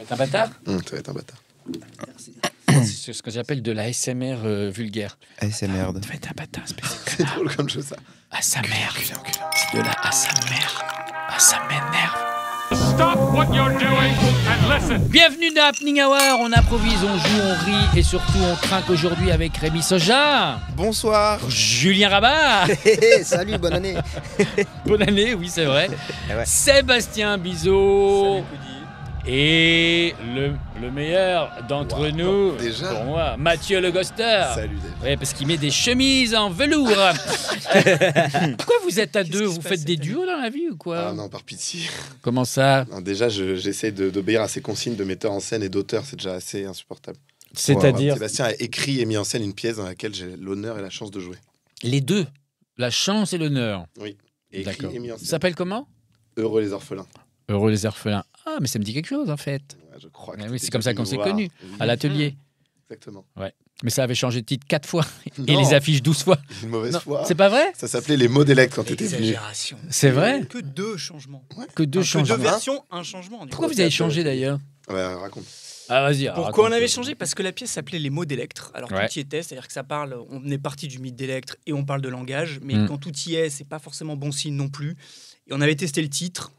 va être un bâtard. Ça va être un bâtard. C'est ce que j'appelle de la ASMR vulgaire. ASMR. Ça va être un bâtard spécial. C'est drôle comme jeu, ça. À sa mère. C'est de la à sa mère. Ah, ça m'énerve. Stop what you're doing and listen. Bienvenue dans Happening Hour. On improvise, on joue, on rit et surtout on trinque aujourd'hui avec Rémi Soja. Bonsoir. Julien Rabat. Salut, bonne année. Bonne année, oui, c'est vrai. Ouais. Sébastien Bizot. Et le meilleur d'entre nous, déjà pour moi, Mathieu Le Goster. Salut, Dave. Ouais, parce qu'il met des chemises en velours. Pourquoi vous êtes à deux? Vous faites des duos dans la vie ou quoi? Ah non, par pitié. Comment ça? Non, déjà, j'essaie d'obéir à ces consignes de metteur en scène et d'auteur. C'est déjà assez insupportable. C'est-à-dire Sébastien a écrit et mis en scène une pièce dans laquelle j'ai l'honneur et la chance de jouer. les deux, la chance et l'honneur. Oui. Et écrit D'accord. et mis en Ça scène. s'appelle comment? Heureux les orphelins. Heureux les orphelins. Ah, mais ça me dit quelque chose en fait. Ouais, je crois que Ah tu oui, t'es c'est comme ça venu qu'on nous s'est voir. connus, Oui. à l'atelier. Exactement. Mais ça avait changé de titre 4 fois et Non. les affiches 12 fois. Une mauvaise Non, foi. c'est pas vrai? Ça s'appelait Les mots d'élect quand t'étais venu. Exagération. C'est vrai? Que deux changements. Que deux Que changements. deux versions, un changement. Pourquoi vous avez changé d'ailleurs? Ouais, raconte. Ah, vas-y. Pourquoi on avait raconte. changé? Parce que la pièce s'appelait Les mots d'Electre. Alors Ouais. tout y était, c'est-à-dire que ça parle, on est parti du mythe d'Electre et on parle de langage, mais Mm. quand tout y est, c'est pas forcément bon signe non plus. Et on avait testé le titre.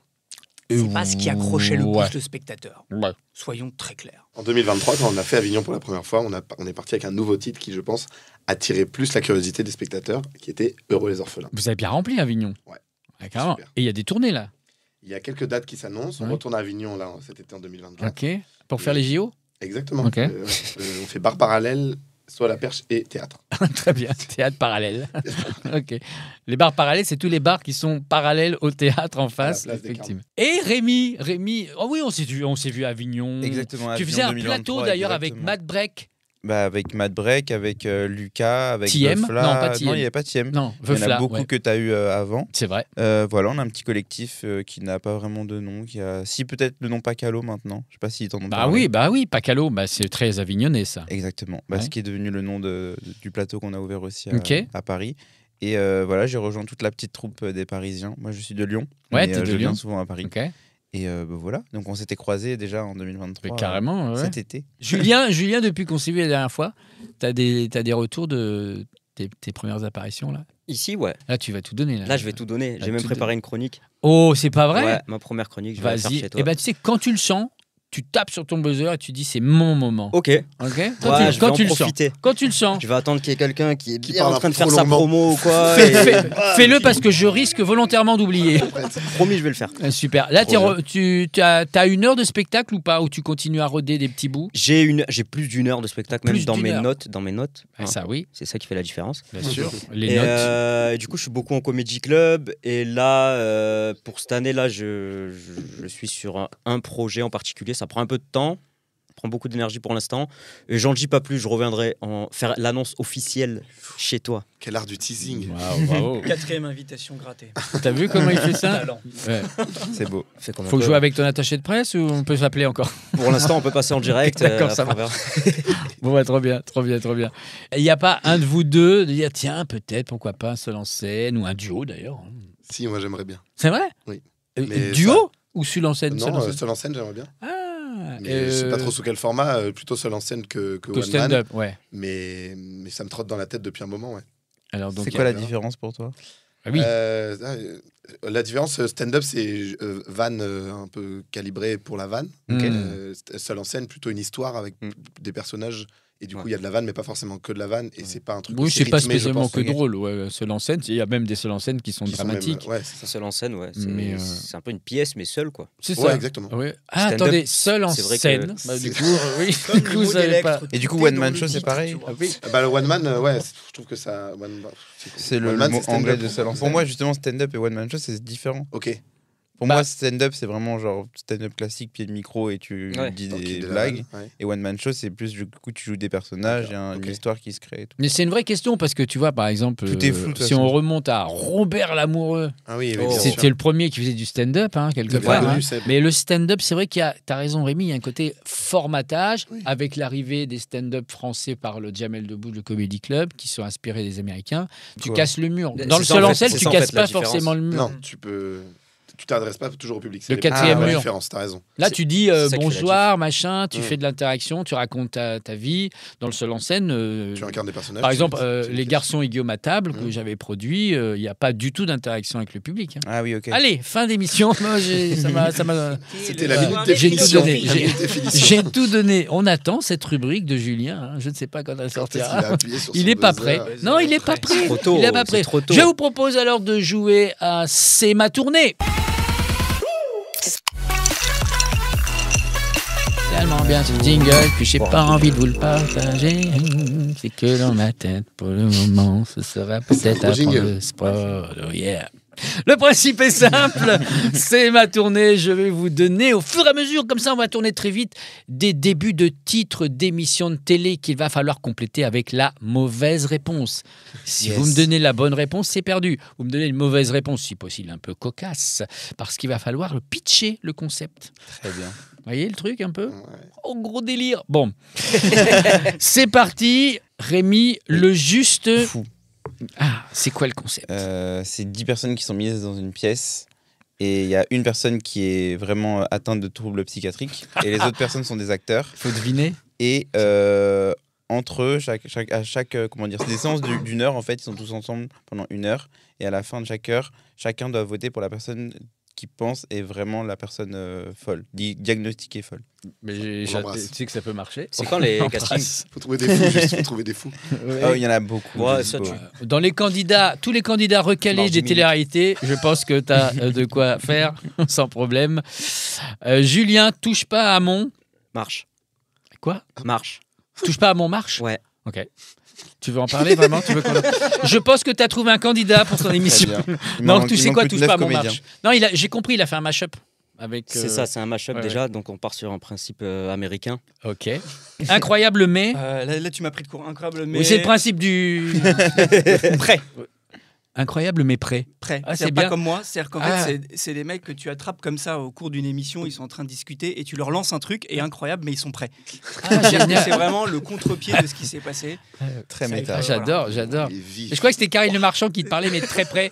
C'est pas ce qui accrochait le Ouais. plus le spectateur. Ouais. Soyons très clairs. En 2023, quand on a fait Avignon pour la première fois, on est parti avec un nouveau titre qui, je pense, attirait plus la curiosité des spectateurs, qui était Heureux les orphelins. Vous avez bien rempli Avignon. Ouais. Carrément. Super. Et il y a des tournées là. Il y a quelques dates qui s'annoncent. On Ouais. retourne à Avignon là, cet été en 2024. Ok. Pour faire les JO. Exactement. Ok. On fait bar parallèle, soit la perche et théâtre. Très bien. Théâtre parallèle. Ok. Les bars parallèles, c'est tous les bars qui sont parallèles au théâtre en face. place des Effectivement. Et Rémi. Oh oui, on s'est vu à Avignon. Exactement. Tu Avignon faisais un 2023, plateau d'ailleurs avec exactement. Matt Break. Bah, avec Matt Break, avec Lucas, avec Thiem? Veufla. Non, pas Thiem. Non, il n'y avait pas Thiem. Non, Il y en Veufla, a beaucoup ouais. que tu as eu avant. C'est vrai. Voilà, on a un petit collectif qui n'a pas vraiment de nom. Si, peut-être le nom Pacalo maintenant. Je sais pas s'ils t'en ont parlé. Bah oui, Pacalo, c'est très avignonnais ça. Exactement. Ouais. Ce qui est devenu le nom du plateau qu'on a ouvert aussi Ok. à Paris. Et voilà, j'ai rejoint toute la petite troupe des Parisiens. Moi, je suis de Lyon. Ouais, mais, t'es de je Lyon. viens souvent à Paris. Ok. Et voilà, donc on s'était croisés déjà en 2023. Mais carrément. Ouais. Cet été. Julien, depuis qu'on s'est vu la dernière fois, t'as des retours de tes premières apparitions là. Ici, ouais. Là, tu vas tout donner là. Là, je vais tout donner. Là, J'ai même tout préparé une chronique. Oh, c'est pas vrai? Ouais, ma première chronique, je vais la faire Vas-y. chez toi. Et ben tu sais, quand tu le sens, tu tapes sur ton buzzer et tu dis c'est mon moment. Ok. Ok. Ouais, Quand je vais en tu le sens. profiter. Quand tu le sens. Je vais attendre qu'il y ait quelqu'un qui est Qui bien parle en train de trop faire sa longuement. promo ou quoi. Fais-le parce que je risque volontairement d'oublier. Promis, je vais le faire. Super. Là, Trop tu as une heure de spectacle ou pas? Ou tu continues à roder des petits bouts? J'ai plus d'une heure de spectacle, Plus même dans d'une mes heure. notes. Ah, ça, oui, C'est ça qui fait la différence. bien sûr. Les Et notes. du coup, je suis beaucoup en comedy club. Et là, pour cette année-là, je suis sur un projet en particulier. Ça prend un peu de temps. Ça prend beaucoup d'énergie pour l'instant. Et j'en dis pas plus. Je reviendrai faire l'annonce officielle chez toi. Quel art du teasing. Waouh, bravo. 4e invitation grattée. T'as vu comment il fait ça? Talent. Ouais. C'est beau. Fais comme on Faut peut. jouer avec ton attaché de presse ou on peut s'appeler encore? Pour l'instant, on peut passer en direct. D'accord, ça après, on verra. Bon, ouais, trop bien. Il n'y a pas un de vous deux de dire tiens, peut-être, pourquoi pas un seul en scène ou un duo d'ailleurs. Si, moi j'aimerais bien. C'est vrai? Oui. Mais Duo ou seul en scène? Seul en Non, scène seul en scène, j'aimerais bien. Ah, Mais je sais pas trop sous quel format, plutôt seul en scène que que one man. stand-up, ouais. Mais ça me trotte dans la tête depuis un moment, ouais. Alors donc, C'est quoi la bien. différence pour toi? Ah oui. La différence, stand-up, c'est vanne un peu calibrée pour la vanne. Mm. Seul en scène, plutôt une histoire avec Mm. des personnages. Et du coup, Ouais. il y a de la vanne, mais pas forcément que de la vanne. Et c'est pas un truc Oui, aussi c'est pas rythmé, je spécialement pense, que drôle. Ouais, seul en scène, il y a même des seuls en scène qui sont qui sont même- dramatiques. ouais, c'est ça. Seul en scène, ouais. Mais, C'est un peu une pièce, mais seule, quoi. C'est Ouais, ça. exactement. Ouais. Ah, Stand-up, attendez, seul en c'est vrai que scène. Bah, du c'est- coup, oui. Comme Du coup, le vous mot savez d'Electre, pas. Et du coup, tout est one dans man le show, c'est titre, pareil. tu vois. Ah oui. Bah, le one man, ouais, je trouve que ça. C'est le One man, mot c'est stand-up anglais de pour seul en moi. scène. Pour moi, justement, stand-up et one man show, c'est différent. Ok. Pour Bah- moi, stand-up, c'est vraiment genre stand-up classique, pied de micro et tu Ouais. dis Donc, des de la blagues. vanne, ouais. Et one man show, c'est plus du coup, tu joues des personnages, il y a D'accord, une ok. histoire qui se crée. Et tout. Mais c'est une vraie question parce que tu vois, par exemple, Tout est flou, de toute si façon. on remonte à Robert Lamoureux, Ah oui, oui, Oh. bien sûr. c'était le premier qui faisait du stand-up, quelque Le part. plus hein. connu, c'est- Mais le stand-up, c'est vrai qu'il y a, t'as raison Rémi, il y a un côté formatage Oui. avec l'arrivée des stand-up français par le Jamel Debbouze, le Comedy Club, qui sont inspirés des Américains. Tu Quoi. casses le mur. C'est Dans le ça, seul en en fait, scène, c'est tu ça, en casses fait, la pas différence. forcément le mur. Non, tu tu t'adresses pas toujours au public. Le quatrième la mur. différence, t'as raison. Là, C'est- tu dis c'est ça qui fait la bonsoir, machin, tu Mm. fais de l'interaction, tu racontes ta vie. Dans le seul en scène, Tu incarnes des personnages. par tu- exemple, tu- Les Garçons égaux à table que Mm. j'avais produit, il n'y a pas du tout d'interaction avec le public. Hein. Ah oui, ok. Allez, fin d'émission. Moi, ça m'a. C'était Le la minute soir j'ai des tout définition. donné. La minute définition. J'ai tout donné. On attend cette rubrique de Julien. Hein. Je ne sais pas quand elle Quand est-ce qu'il a sortira. appuyé sur Il son n'est pas buzzer. prêt. Non, il n'est pas prêt. Trop tôt, Il n'est pas c'est prêt. trop tôt. Je vous propose alors de jouer à C'est ma tournée. Tellement bien ce jingle que j'ai pas envie de vous le partager. C'est que dans ma tête, pour le moment, ce sera peut-être un à gros prendre jingle. le sport. Oh yeah. Le principe est simple, c'est ma tournée. Je vais vous donner au fur et à mesure, comme ça on va tourner très vite, des débuts de titres d'émissions de télé qu'il va falloir compléter avec la mauvaise réponse. Si Yes. vous me donnez la bonne réponse, c'est perdu. Vous me donnez une mauvaise réponse, si possible un peu cocasse, parce qu'il va falloir le pitcher, le concept. Très bien. Vous voyez le truc un peu? Ouais. Oh, gros délire. Bon, c'est parti. Rémi, le juste... Fou. Ah, c'est quoi le concept? C'est 10 personnes qui sont mises dans une pièce et il y a une personne qui est vraiment atteinte de troubles psychiatriques et les autres personnes sont des acteurs. Faut deviner. Et entre eux, comment dire, c'est des séances d'une heure en fait, ils sont tous ensemble pendant 1 heure et à la fin de chaque heure, chacun doit voter pour la personne qui pense est vraiment la personne folle, diagnostiquée folle. Mais On l'embrasse. tu sais que ça peut marcher. C'est quand les On castings embrasse. Faut trouver des fous, juste faut trouver des fous. Oh, il y en a beaucoup. Ouais, je ça, dis tu- pas. Dans les candidats, tous les candidats recalés Marge des 10 minutes. télé-réalités, je pense que tu as de quoi faire sans problème. Julien, touche pas à mon... Marche. Quoi? Marche. Touche pas à mon marche? Ouais. Ok. Tu veux en parler vraiment? Tu veux qu'on... Je pense que tu as trouvé un candidat pour ton Très émission. bien. Il Non, manque- tu il sais manque quoi? plus de Touche 9 pas à mon comédiens. marche. Non, j'ai compris, il a fait un mash-up. Avec, C'est ça, c'est un mash-up ouais, déjà, donc on part sur un principe américain. Ok. Incroyable mais... Là, tu m'as pris de court. Incroyable, mais. Oui, c'est le principe du... Prêt. Incroyable mais prêt. Prêt. Ah, c'est C'est pas bien. comme moi. C'est-à-dire qu'en Ah. fait, c'est des mecs que tu attrapes comme ça au cours d'une émission. Ils sont en train de discuter et tu leur lances un truc et incroyable, mais ils sont prêts. Ah, C'est-à-dire que génial. c'est vraiment le contre-pied de ce qui s'est passé. Très Ça, méta. Ah, j'adore. Il est vif. Je crois que c'était Karine Le Marchand qui te parlait, mais très près.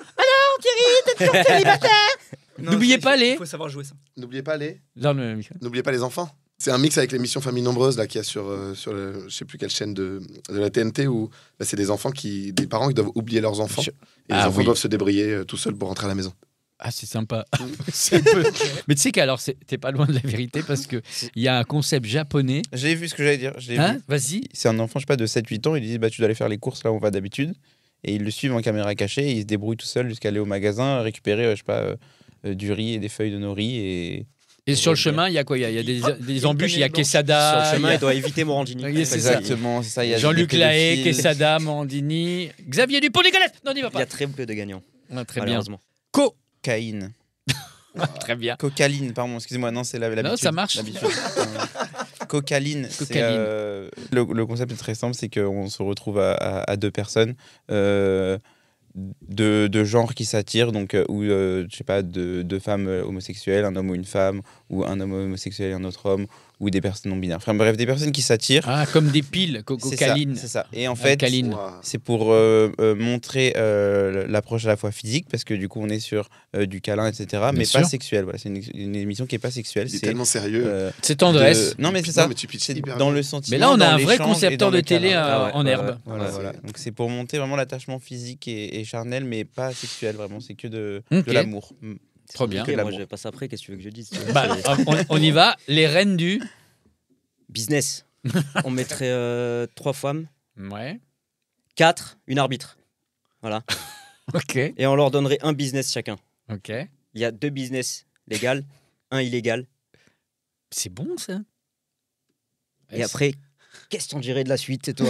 Non, N'oubliez c'est- pas les- Il faut savoir jouer ça. N'oubliez pas les. Dans le micro. N'oubliez pas les enfants. C'est un mix avec l'émission Famille Nombreuse là qu'il y a sur je sais plus quelle chaîne de la TNT où là, c'est des parents qui doivent oublier leurs enfants et les Ah enfants oui. doivent se débrouiller tout seuls pour rentrer à la maison. Ah, c'est sympa. C'est un peu- Mais tu sais qu'alors, t'es pas loin de la vérité parce qu'il y a un concept japonais. J'ai vu ce que j'allais dire. je l'ai Hein? vu. Vas-y. C'est un enfant, je sais pas, de 7-8 ans. Il dit bah, tu dois aller faire les courses là où on va d'habitude. Et ils le suivent en caméra cachée. Et il se débrouille tout seul jusqu'à aller au magasin, récupérer, je sais pas, du riz et des feuilles de nori. Et sur le chemin, il y a quoi? Il y a des embûches, il y a Sur Quesada, le chemin, il y il doit éviter Morandini. Oui, c'est ça. Exactement, c'est ça. il y a a Jean-Luc des Lahaye, pédophiles. Quesada, Morandini, Xavier Dupont-Nicolas. Non, n'y va Il y pas. a très peu de gagnants, Ah, très bien. malheureusement. Cocaïne. Très bien. Cocaline, pardon, excusez-moi, non, c'est l'habitude. Non, ça marche. L'habitude. Cocaline. c'est, Cocaline. le concept est très simple, c'est qu'on se retrouve à 2 personnes de genre qui s'attirent, donc ou je sais pas, 2 femmes homosexuelles, un homme ou une femme, ou un homme homosexuel et un autre homme, ou des personnes non binaires. Enfin bref, des personnes qui s'attirent. Ah, comme des piles, C'est ça, cocaline. c'est ça. Et en fait, Alcaline. Ouah. c'est pour montrer l'approche à la fois physique, parce que du coup on est sur du câlin, etc., mais sûr. pas sexuel. Voilà, c'est une émission qui est pas sexuelle. Il est C'est tellement sérieux. C'est tendresse. non mais c'est Non, ça. mais tu pitches C'est hyper dans bien. le sentiment. Mais là, on a dans un vrai l'échange et concepteur dans de le câlin. télé Ah ouais, en ouais, herbe. Voilà, Ouais, voilà. c'est- Donc c'est pour monter vraiment l'attachement physique et charnel, mais pas sexuel, vraiment. C'est que de Ok. l'amour. Trop bien. Que Ok, moi, l'amour. je passe après, qu'est-ce que tu veux que je dise Bah, on y va. Les reines du. Business. On mettrait 3 femmes, Ouais. 4, une arbitre. Voilà. Ok. Et on leur donnerait un business chacun. Ok. Il y a 2 business légal, un illégal. C'est bon ça. Et après, qu'est-ce qu'on dirait de la suite, c'est toi?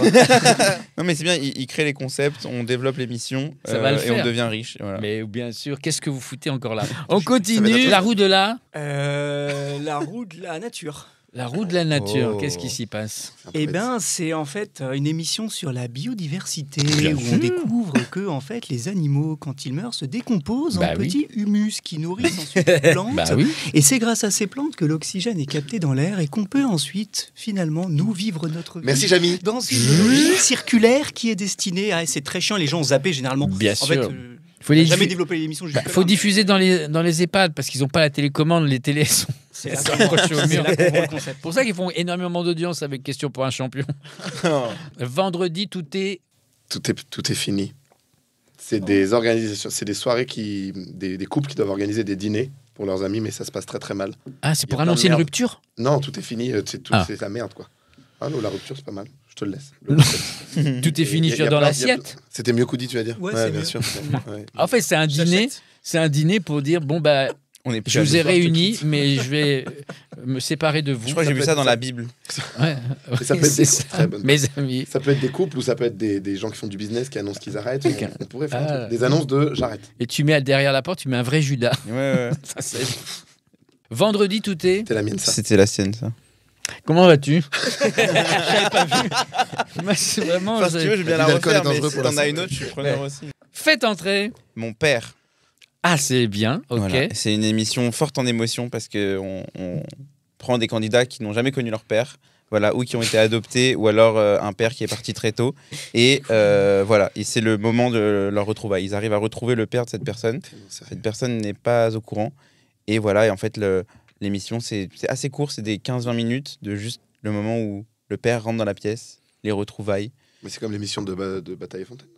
Non mais c'est bien, il crée les concepts, on développe l'émission Ça va le et on faire. devient riche. Voilà. Mais bien sûr, qu'est-ce que vous foutez encore là? On Ça va continue. être- La roue de la. La roue de la nature. La roue de la nature. Oh. Qu'est-ce qui s'y passe? Ça peut Eh être- ben, c'est en fait une émission sur la biodiversité Bien où sûr. on découvre que en fait les animaux, quand ils meurent, se décomposent Bah en oui. petits humus qui nourrissent ensuite les plantes. Bah oui. Et c'est grâce à ces plantes que l'oxygène est capté dans l'air et qu'on peut ensuite, finalement, nous vivre notre vie. Merci Jamy. Dans une logique circulaire qui est destinée à. C'est très chiant, les gens ont zappé généralement. Bien En sûr. fait, Faut On les n'a jamais diffu- développé l'émission Bah, jusque-là. faut diffuser dans les EHPAD parce qu'ils n'ont pas la télécommande. Les télés sont C'est là sont accrochées au c'est mur. là qu'on voit le concept. C'est pour ça qu'ils font énormément d'audience avec Question pour un champion. Vendredi, tout est. Tout est fini. C'est des organisations, c'est des soirées des couples qui doivent organiser des dîners pour leurs amis, mais ça se passe très très mal. Ah, c'est Il y a pour plein de annoncer une merde. rupture. Non, tout est fini, Ah. c'est la merde quoi. Ah non, la rupture c'est pas mal. Je te le laisse. Le concept. Tout est fini Il y a dans plein- l'assiette. C'était mieux qu'Oudi, tu vas dire. Ouais, c'est bien mieux. sûr. Ouais. En fait, c'est un dîner. J'achète. C'est un dîner pour dire bon bah On est plus je à vous ai ce soir, je te réunis, quitte. mais je vais me séparer de vous. Je crois que j'ai vu ça dans la Bible. Ouais. Et ça peut être C'est des ça, très bonnes- mes amis. Ça peut être des couples ou ça peut être des gens qui font du business qui annoncent qu'ils arrêtent. Ok. On pourrait faire un Ah. truc. Des annonces de j'arrête. Et tu mets derrière la porte, tu mets un vrai Judas. Ouais. Ça, c'est- Vendredi, tout est. C'est la mienne ça. C'était la sienne, ça. Comment vas-tu? J'avais pas vu. Moi, c'est vraiment. Enfin, si tu veux, je veux bien la L'alcool est refaire, mais dangereux si pour la t'en as santé. une autre, je suis preneur aussi. Faites entrer. Mon père. Ah, c'est bien. Ok. Voilà. C'est une émission forte en émotion parce qu'on on prend des candidats qui n'ont jamais connu leur père, voilà, ou qui ont été adoptés, ou alors un père qui est parti très tôt. Et voilà, et c'est le moment de leur retrouvaille. Ils arrivent à retrouver le père de cette personne. Cette personne n'est pas au courant. Et voilà, et en fait, l'émission, c'est assez court, c'est des 15-20 minutes de juste le moment où le père rentre dans la pièce, les retrouvailles. Mais c'est comme l'émission de Bataille et Fontaine.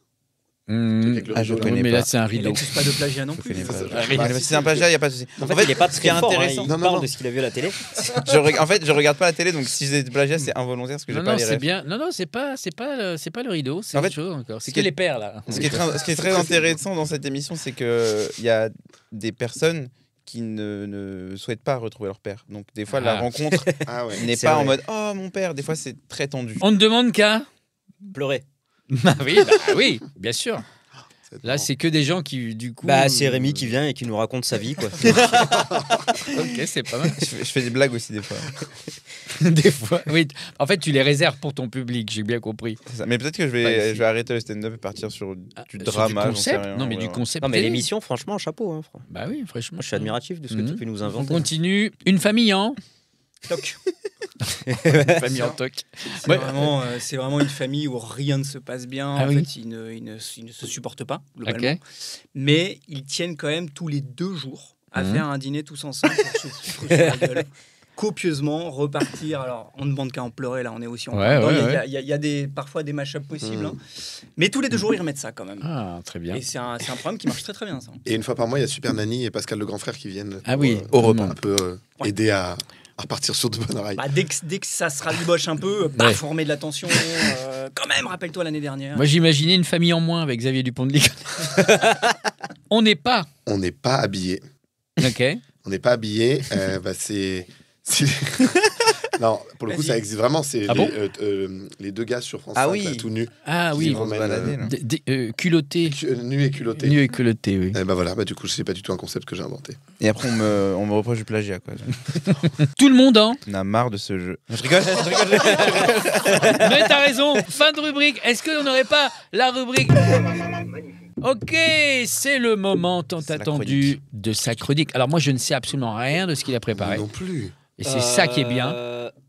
Mmh. Ah, je Oui, connais mais pas. là, c'est un Il rideau. n'accuse pas de plagiat non Je plus. connais pas. Bah, Si c'est un plagiat, il n'y a pas de souci. En fait, il est pas ce qui est très fort. intéressant, Il Non, non, parle non. de ce qu'il a vu à la télé. En fait, je regarde pas la télé, donc si c'est plagiat, c'est involontaire parce que j'ai Non, pas non, les c'est rêves. bien. Non, non, c'est pas le rideau. C'est En autre fait, chose encore. C'est ce que qui est- les pères là. Ce qui est très intéressant dans cette émission, c'est qu'il y a des personnes qui ne souhaitent pas retrouver leur père. Donc des fois, la Ah. rencontre Ah ouais. n'est C'est pas vrai. en mode « Oh, mon père !» Des fois, c'est très tendu. On ne demande qu'à. Pleurer. Ah oui, bien sûr. Là, c'est que des gens qui, du coup. Bah, c'est Rémi qui vient et qui nous raconte sa vie, quoi. Ok, c'est pas mal. Je fais des blagues aussi des fois. Des fois, oui. En fait, tu les réserves pour ton public, j'ai bien compris. C'est ça. Mais peut-être que Pas ici. je vais arrêter le stand-up et partir sur du Sur drama. j'en sais concept. rien, Non, mais on du verra. concept. Non, mais télé. l'émission, franchement, chapeau. Hein, franchement. Bah oui, franchement. Moi, je suis admiratif de ce que Mhm. tu peux nous On inventer. continue. Une famille en. Toc. Une famille en toc. Ouais. C'est vraiment une famille où rien ne se passe bien. Ah en oui. fait, ils ne se supportent pas, globalement. Ok. Mais ils tiennent quand même tous les 2 jours à Mhm. faire un dîner tous ensemble pour se foutre sur la gueule. Copieusement, repartir. Alors, on ne demande qu'à en pleurer, là, on est aussi en Ouais, plein dedans. ouais, Il y a parfois des mashups possibles. Mhm. hein. Mais tous les 2 jours, ils remettent ça quand même. Ah, très bien. Et c'est un programme qui marche très très bien, ça. Et une fois par mois, il y a Super Nanny et Pascal le grand frère qui viennent Ah oui, pour, Europe un peu Ouais. aider à repartir sur de bonnes rails. Bah, dès que ça se rabiboche un peu, paf, on remet de la tension. Quand même, rappelle-toi l'année dernière. Moi, j'imaginais une famille en moins avec Xavier Dupont de Ligonnès. On n'est pas. On n'est pas habillés. Ok. On n'est pas habillés. Non, pour le coup, Vas-y. ça existe vraiment. C'est Ah bon les 2 gars sur France Ah 5, oui. là, tout nus. Ah Qui oui. vont se emmènent, balader, là. Culotté. Nus et culottés. Nu et culotté, oui. Et bah voilà, bah du coup, c'est pas du tout un concept que j'ai inventé. Et après, on me reproche du plagiat. Quoi. Tout le monde en. On a marre de ce jeu. Je rigole. Mais t'as raison. Fin de rubrique. Est-ce qu'on n'aurait pas la rubrique? Ok, c'est le moment tant C'est la attendu chronique. de sa chronique. Alors moi, je ne sais absolument rien de ce qu'il a préparé. Non plus. Et c'est ça qui est bien.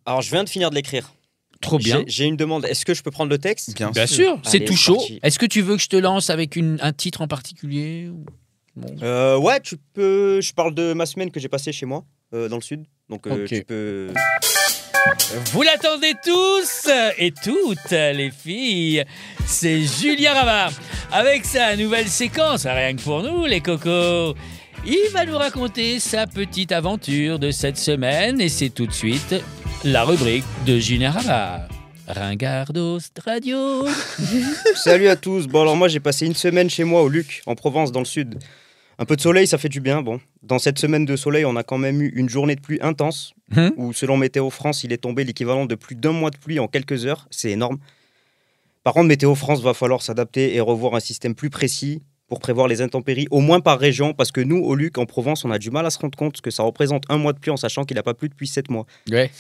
Alors, je viens de finir de l'écrire. Trop bien. J'ai une demande. Est-ce que je peux prendre le texte Bien Bien sûr. sûr, c'est Allez, tout c'est chaud. parti. Est-ce que tu veux que je te lance avec un titre en particulier ou- Bon. Ouais, tu peux. Je parle de ma semaine que j'ai passée chez moi, dans le sud. Donc, Ok. tu peux. Vous l'attendez tous et toutes, les filles. C'est Julien Ravard avec sa nouvelle séquence, rien que pour nous, les cocos. Il va nous raconter sa petite aventure de cette semaine et c'est tout de suite la rubrique de Julien Ravard. Ringardos Radio. Salut à tous. Bon, alors moi, j'ai passé une semaine chez moi au Luc, en Provence, dans le sud. Un peu de soleil, ça fait du bien. Bon, dans cette semaine de soleil, on a quand même eu une journée de pluie intense, où selon Météo France, il est tombé l'équivalent de plus d'1 mois de pluie en quelques heures. C'est énorme. Par contre, Météo France va falloir s'adapter et revoir un système plus précis pour prévoir les intempéries, au moins par région, parce que nous, au Luc, en Provence, on a du mal à se rendre compte que ça représente 1 mois de pluie en sachant qu'il n'a pas plu depuis 7 mois. Ouais.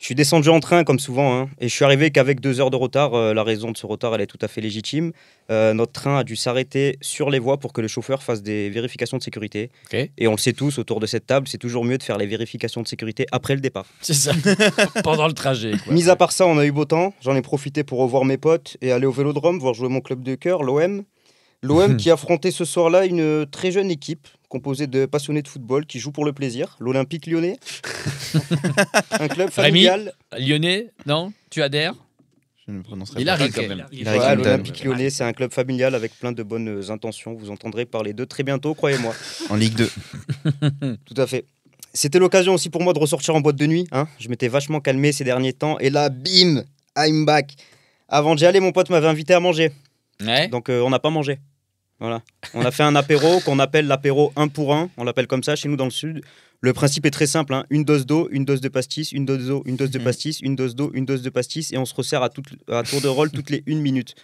Je suis descendu en train, comme souvent, hein, et je suis arrivé qu'avec 2 heures de retard. La raison de ce retard, elle est tout à fait légitime. Notre train a dû s'arrêter sur les voies pour que le chauffeur fasse des vérifications de sécurité. Ok. Et on le sait tous, autour de cette table, c'est toujours mieux de faire les vérifications de sécurité après le départ. C'est ça. Pendant le trajet. Quoi. Mis à part ça, on a eu beau temps. J'en ai profité pour revoir mes potes et aller au Vélodrome, voir jouer mon club de cœur, l'OM. L'OM qui affrontait ce soir-là une très jeune équipe composée de passionnés de football qui jouent pour le plaisir, l'Olympique Lyonnais. Un club Rémi familial. Lyonnais, non? Tu adhères? Je ne prononcerai Il pas. arrive quand même. Hillary Voilà, Clinton. l'Olympique Lyonnais, c'est un club familial avec plein de bonnes intentions. Vous entendrez parler d'eux très bientôt, croyez-moi. En Ligue 2. Tout à fait. C'était l'occasion aussi pour moi de ressortir en boîte de nuit. Hein. Je m'étais vachement calmé ces derniers temps. Et là, bim, I'm back. Avant d'y aller, mon pote m'avait invité à manger. Ouais. Donc on n'a pas mangé. Voilà. On a fait un apéro qu'on appelle l'apéro 1 pour 1. On l'appelle comme ça chez nous dans le sud. Le principe est très simple. Hein. Une dose d'eau, une dose de pastis, une dose d'eau, une dose de pastis, une dose d'eau, une dose de pastis. Et on se resserre à tour de rôle toutes les 1 minute.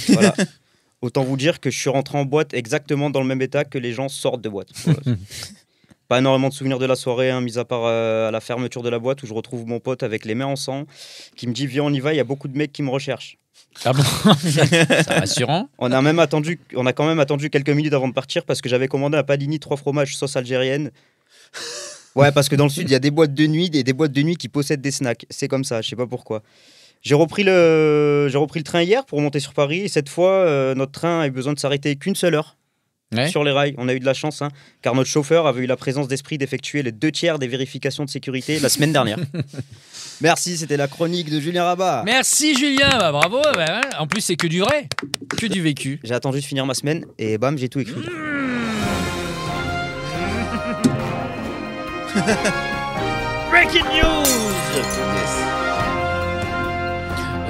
Voilà. Autant vous dire que je suis rentré en boîte exactement dans le même état que les gens sortent de boîte. Voilà. Pas énormément de souvenirs de la soirée, hein, mis à part à la fermeture de la boîte où je retrouve mon pote avec les mains en sang qui me dit viens on y va, il y a beaucoup de mecs qui me recherchent. Ah bon? C'est rassurant. On a quand même attendu quelques minutes avant de partir parce que j'avais commandé un panini 3 fromages sauce algérienne. Ouais, parce que dans le sud, il y a des boîtes de nuit, des boîtes de nuit qui possèdent des snacks. C'est comme ça, je sais pas pourquoi. J'ai repris le train hier pour monter sur Paris et cette fois, notre train a eu besoin de s'arrêter qu'une seule heure. Ouais. Sur les rails. On a eu de la chance, hein, car notre chauffeur avait eu la présence d'esprit d'effectuer les 2/3 des vérifications de sécurité la semaine dernière. Merci, c'était la chronique de Julien Rabat. Merci Julien, bah, bravo. Bah, ouais. En plus, c'est que du vrai, que du vécu. J'ai attendu de finir ma semaine et bam, j'ai tout écrit. Breaking news.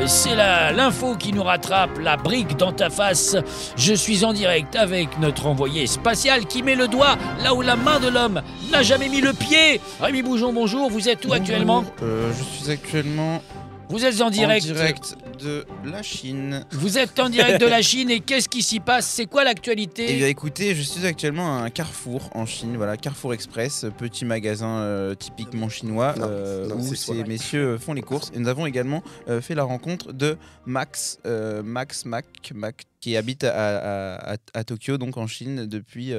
C'est l'info qui nous rattrape, la brique dans ta face. Je suis en direct avec notre envoyé spatial qui met le doigt là où la main de l'homme n'a jamais mis le pied. Rémi Boujon, bonjour, vous êtes où actuellement? Je suis actuellement Vous êtes en direct. de la Chine. Vous êtes en direct de la Chine et qu'est-ce qui s'y passe? C'est quoi l'actualité? Eh bien écoutez, je suis actuellement à un Carrefour en Chine, voilà, Carrefour Express, petit magasin typiquement chinois Non, où c'est ces toi. messieurs font les courses. Et nous avons également fait la rencontre de Max qui habite à Tokyo, donc en Chine, depuis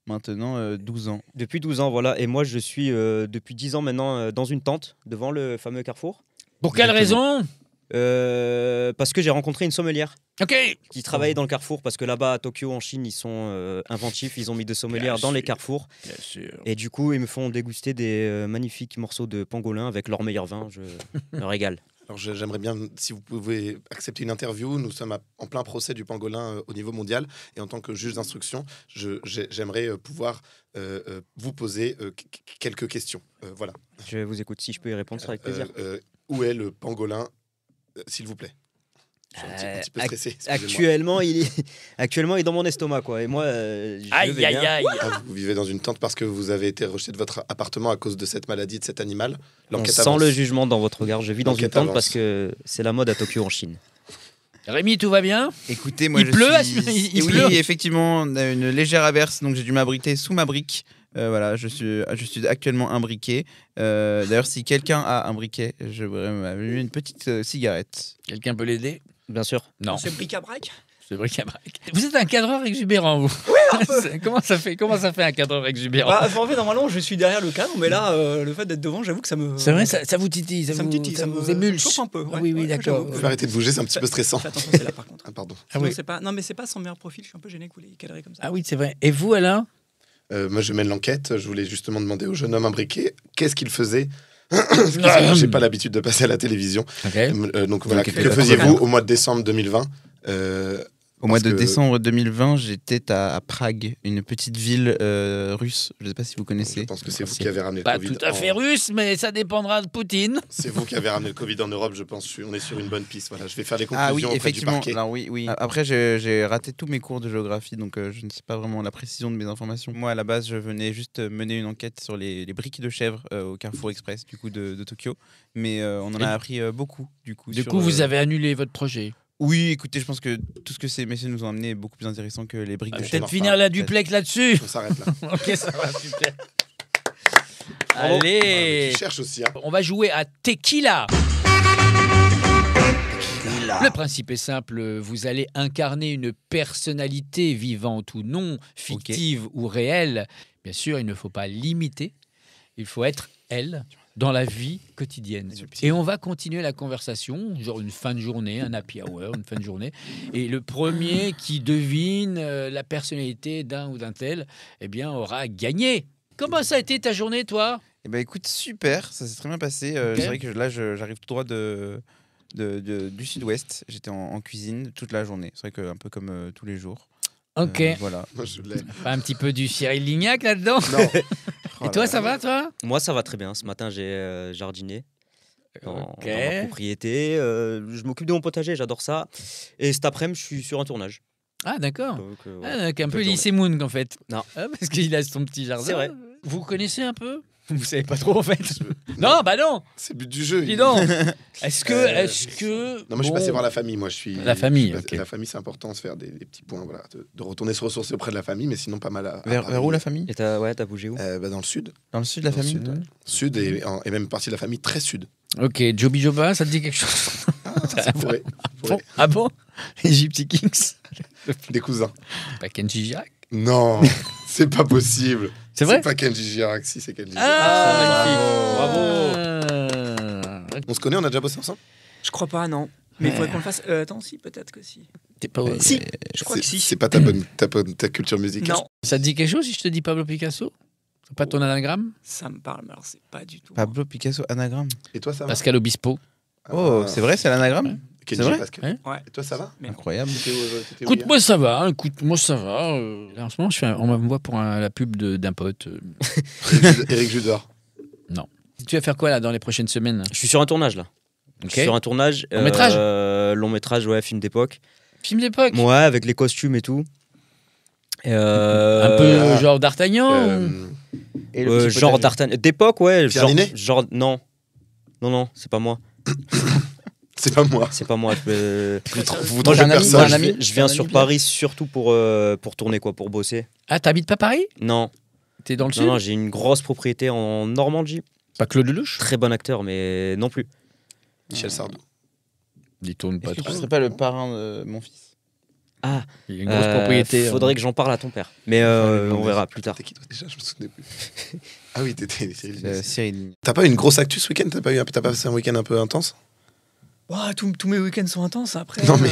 maintenant 12 ans. Depuis 12 ans, voilà. Et moi, je suis depuis 10 ans maintenant dans une tente devant le fameux Carrefour. Pour quelle raison? Parce que j'ai rencontré une sommelière Ok. qui travaillait dans le Carrefour. Parce que là-bas, à Tokyo, en Chine, ils sont inventifs. Ils ont mis des sommelières dans les Carrefours. Bien sûr. Et du coup, ils me font déguster des magnifiques morceaux de pangolin avec leur meilleur vin. Je me régale. Alors j'aimerais bien, si vous pouvez accepter une interview, nous sommes en plein procès du pangolin au niveau mondial et en tant que juge d'instruction, j'aimerais pouvoir vous poser quelques questions. Voilà. Je vous écoute. Si je peux y répondre, ce sera avec plaisir. Où est le pangolin, s'il vous plaît? Je suis un petit peu stressé. excusez-moi. Actuellement, il est dans mon estomac, quoi. Et moi, je Aïe, vais aïe, bien. aïe. Ah, vous vivez dans une tente parce que vous avez été rejeté de votre appartement à cause de cette maladie, de cet animal. On L'enquête sent avance. le jugement dans votre regard. Je vis dans une L'enquête tente avance. parce que c'est la mode à Tokyo, en Chine. Rémi, tout va bien? Écoutez, moi Il je pleut, suis... il oui, pleut. effectivement, on a une légère averse, donc j'ai dû m'abriter sous ma brique. Voilà, je suis actuellement imbriqué. D'ailleurs, si quelqu'un a un briquet, je voudrais m'allumer une petite cigarette. Quelqu'un peut l'aider? Bien sûr. Non. C'est bric-à-brac. C'est bric-à-brac. Vous êtes un cadreur exubérant, vous. Oui, un peu. Comment ça fait un cadreur exubérant? Bah, en fait, normalement, je suis derrière le cadre, mais là, le fait d'être devant, j'avoue que ça me. C'est vrai, ça vous titille, Ça me titille, ça ça vous me émulse. chauffe un peu. Ouais, Oui, ouais, d'accord. j'avoue. Vous pouvez arrêter de bouger, c'est un petit peu stressant. Fais attention, c'est là par contre. Ah, pardon. Ah Sinon, oui. c'est pas... Non, mais c'est pas son meilleur profil, je suis un peu gêné que vous les cadrez comme ça. Ah oui, c'est vrai. Et vous, Alain? Moi, je mène l'enquête. Je voulais justement demander au jeune homme imbriqué qu'est-ce qu'il faisait. J'ai pas l'habitude de passer à la télévision. Ok. Donc voilà, Donc, que faisiez-vous au mois de décembre 2020 Au mois Parce de que- décembre 2020, j'étais à Prague, une petite ville russe. Je ne sais pas si vous connaissez. Je pense que c'est vous qui avez ramené le Pas Covid. tout à fait russe, mais ça dépendra de Poutine. C'est vous qui avez ramené le Covid en Europe, je pense. On est sur une bonne piste. Voilà, je vais faire les conclusions Ah oui, auprès du effectivement. parquet. Alors oui. Après, j'ai raté tous mes cours de géographie, donc je ne sais pas vraiment la précision de mes informations. Moi, à la base, je venais juste mener une enquête sur les briques de chèvre au Carrefour Express, du coup, de Tokyo. Mais on en a appris beaucoup, du coup. Du sur, coup, vous avez annulé votre projet. Oui, écoutez, je pense que tout ce que ces messieurs nous ont amené est beaucoup plus intéressant que les briques de Peut-être chèvre. Peut-être finir la duplex là-dessus. On s'arrête là. Ok, ça va, super. Ah, mais Allez, tu cherches aussi. Hein. on va jouer à Tequila. Le principe est simple, vous allez incarner une personnalité vivante ou non, fictive ou réelle. Bien sûr, il ne faut pas l'imiter, il faut être elle. dans la vie quotidienne. Et on va continuer la conversation, genre une fin de journée, un happy hour, une fin de journée. Et le premier qui devine la personnalité d'un ou d'un tel, eh bien, aura gagné. Comment ça a été ta journée, toi ? Eh ben, écoute, super, ça s'est très bien passé. Ok. C'est vrai que là, j'arrive tout droit du sud-ouest. J'étais en cuisine toute la journée. C'est vrai que un peu comme tous les jours. Ok. Voilà. Moi, je l'ai. Pas un petit peu du Cyril Lignac là-dedans ? Non. Et toi, ça va, toi ? Moi, ça va très bien. Ce matin, j'ai jardiné dans Ok. ma propriété. Je m'occupe de mon potager, j'adore ça. Et cet après-midi, je suis sur un tournage. Ah, d'accord. Donc, Ah, voilà. donc un peu Bonne lycée Moon, en fait. Non. Ah, parce qu'il a son petit jardin. C'est vrai. Vous connaissez un peu ? Vous savez pas trop, en fait. Non, bah non. C'est le but du jeu. Dis donc. Est-ce que... Non, moi je suis bon, passé par la famille. Moi, je suis. La famille, je suis passé- ok. La famille, c'est important, se faire des petits points, voilà, de retourner se ressourcer auprès de la famille, mais sinon pas mal à. Vers où la famille? Et t'as bougé où? Dans le sud. Dans le sud de la Dans le famille? sud, ouais. Sud et même partie de la famille très sud. Ok, Joby Joba, ça te dit quelque chose ? Ça pourrait. Bon, ah bon ? Les Gypsy Kings ? Des cousins. Pas Kenji Girac ? Non, c'est pas possible. C'est vrai ? C'est pas Kenji Girac, si c'est Kenji Girac. Bravo. On se connaît, on a déjà bossé ensemble. Je crois pas, non. Mais il faudrait qu'on le fasse. Attends, si, peut-être que si. T'es pas... Si, je crois que C'est- si. C'est pas ta culture musicale. Non, Ça te dit quelque chose si je te dis Pablo Picasso ? C'est pas ton anagramme ? ça me parle, mais alors c'est pas du tout. Pablo Picasso, anagramme. Et toi, ça va? Pascal Obispo. Oh, Ah, c'est vrai, c'est l'anagramme? Kenji, c'est vrai Pascal. Ouais. Et toi, ça va? Mais Incroyable. T'étais où Écoute, hier moi ça va. Écoute-moi ça va. Là, en ce moment, on me voit pour la pub d'un pote. Éric Judor. Tu vas faire quoi là dans les prochaines semaines ? Je suis sur un tournage là. Ok. Je suis sur un tournage. Long métrage Long métrage, ouais, film d'époque. Film d'époque. Ouais, avec les costumes et tout. Et Un peu genre D'Artagnan. ou- Et le petit genre potager. d'Artagnan. D'époque, ouais. Pierre Ninet Genre, non. Non, c'est pas moi. C'est pas moi. C'est pas moi. Vous Moi, trompez j'ai un ami, personne. moi, un je ami. viens- je viens Un sur ami, Paris surtout pour tourner, quoi, pour bosser. Ah, t'habites pas Paris ? Non, T'es dans le sud ? non, j'ai une grosse propriété en Normandie. Pas Claude Lelouch ? Très bon acteur, mais non plus. Michel Sardou. Il tourne pas Est-ce que trop. tu serais pas le parrain de mon fils? Ah, Il y a une grosse propriété. faudrait que j'en parle à ton père. Mais on verra plus tard. T'es qui toi déjà? Je me souvenais plus. Ah oui, t'étais Cyril Lignac. Cyril. T'as pas eu une grosse actu ce week-end? T'as pas passé un week-end un peu intense? Ouah, tous mes week-ends sont intenses après. Non, mais-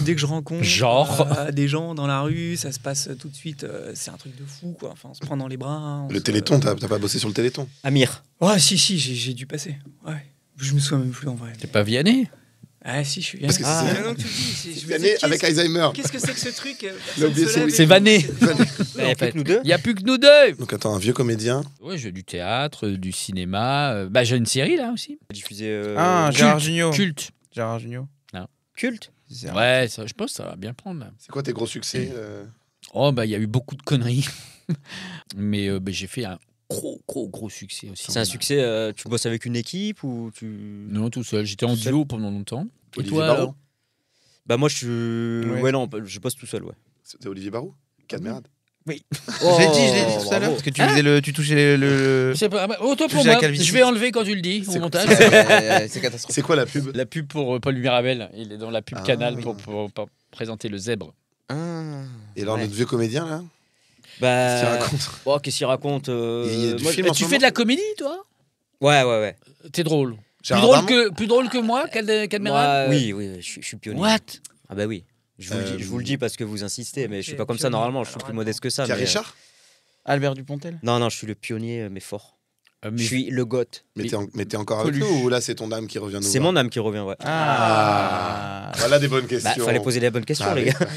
Dès que je rencontre Genre des gens dans la rue, ça se passe tout de suite. C'est un truc de fou, quoi. Enfin, on se prend dans les bras. hein, on Le se- Téléthon, t'as pas bossé sur le Téléthon? Amir. Ouais, si, j'ai dû passer. Ouais. Je me souviens même plus en vrai. T'es pas Vianney ? Ah, si, je suis bien. Parce que c'est- Maintenant que tu le dis, je me L'année disais, avec Alzheimer. Qu'est-ce que c'est que ce truc Il a oublié son- C'est Vanet. Il y a plus que nous deux. Il y a plus que nous deux. Donc attends, un vieux comédien. Ouais, j'ai du théâtre, du cinéma. Bah, j'ai une série là aussi. Diffusé Ah, Gérard Jugnot. Culte. Gérard Jugnot. culte. C'est un- Ouais, ça, je pense que ça va bien prendre là. C'est quoi tes gros succès Oh, bah, il y a eu beaucoup de conneries. Mais bah, j'ai fait un gros succès aussi. C'est un succès. Tu bosses avec une équipe ou tu. Non, tout seul. J'étais en Tout seul. duo pendant longtemps. Et Olivier toi Barraud. alors ? Bah moi je suis. Ouais. Ouais non, je bosse tout seul, ouais. C'était Olivier Barou? Cadmerade. Je l'ai dit tout à l'heure. Parce que tu touchais le. Je sais pas. Autant Tu pour sais à moi. quelle vitesse Je vais enlever quand tu le dis au C'est- montage. C'est catastrophique. C'est quoi la pub? La pub pour Paul Mirabel. Il est dans la pub Ah, Canal oui. pour présenter le zèbre. Et alors Ouais. notre vieux comédien là? Bah. Qu'est-ce qu'il raconte? Oh, qu'est-ce qu'il raconte Il y a du moi, film en ce Tu fais moment de la comédie, toi ? Ouais. T'es drôle. Gérard Darmon Plus drôle que moi, Cadmerade. Oui, je suis pionnier. What ? Ah bah oui. Je vous le dis parce que vous insistez, mais je suis pas comme ça pionnier. normalement. Je suis Alors, plus attends. modeste que ça. Pierre mais, Richard? Albert Dupontel. Non, je suis le pionnier, mais fort. Je suis le goth. Mais t'es encore avec Coluche. nous ou là c'est ton âme qui revient nous C'est voir? mon âme qui revient, ouais. Ah. Voilà des bonnes questions. Bah, fallait poser les bonnes questions, Ah, les oui. gars.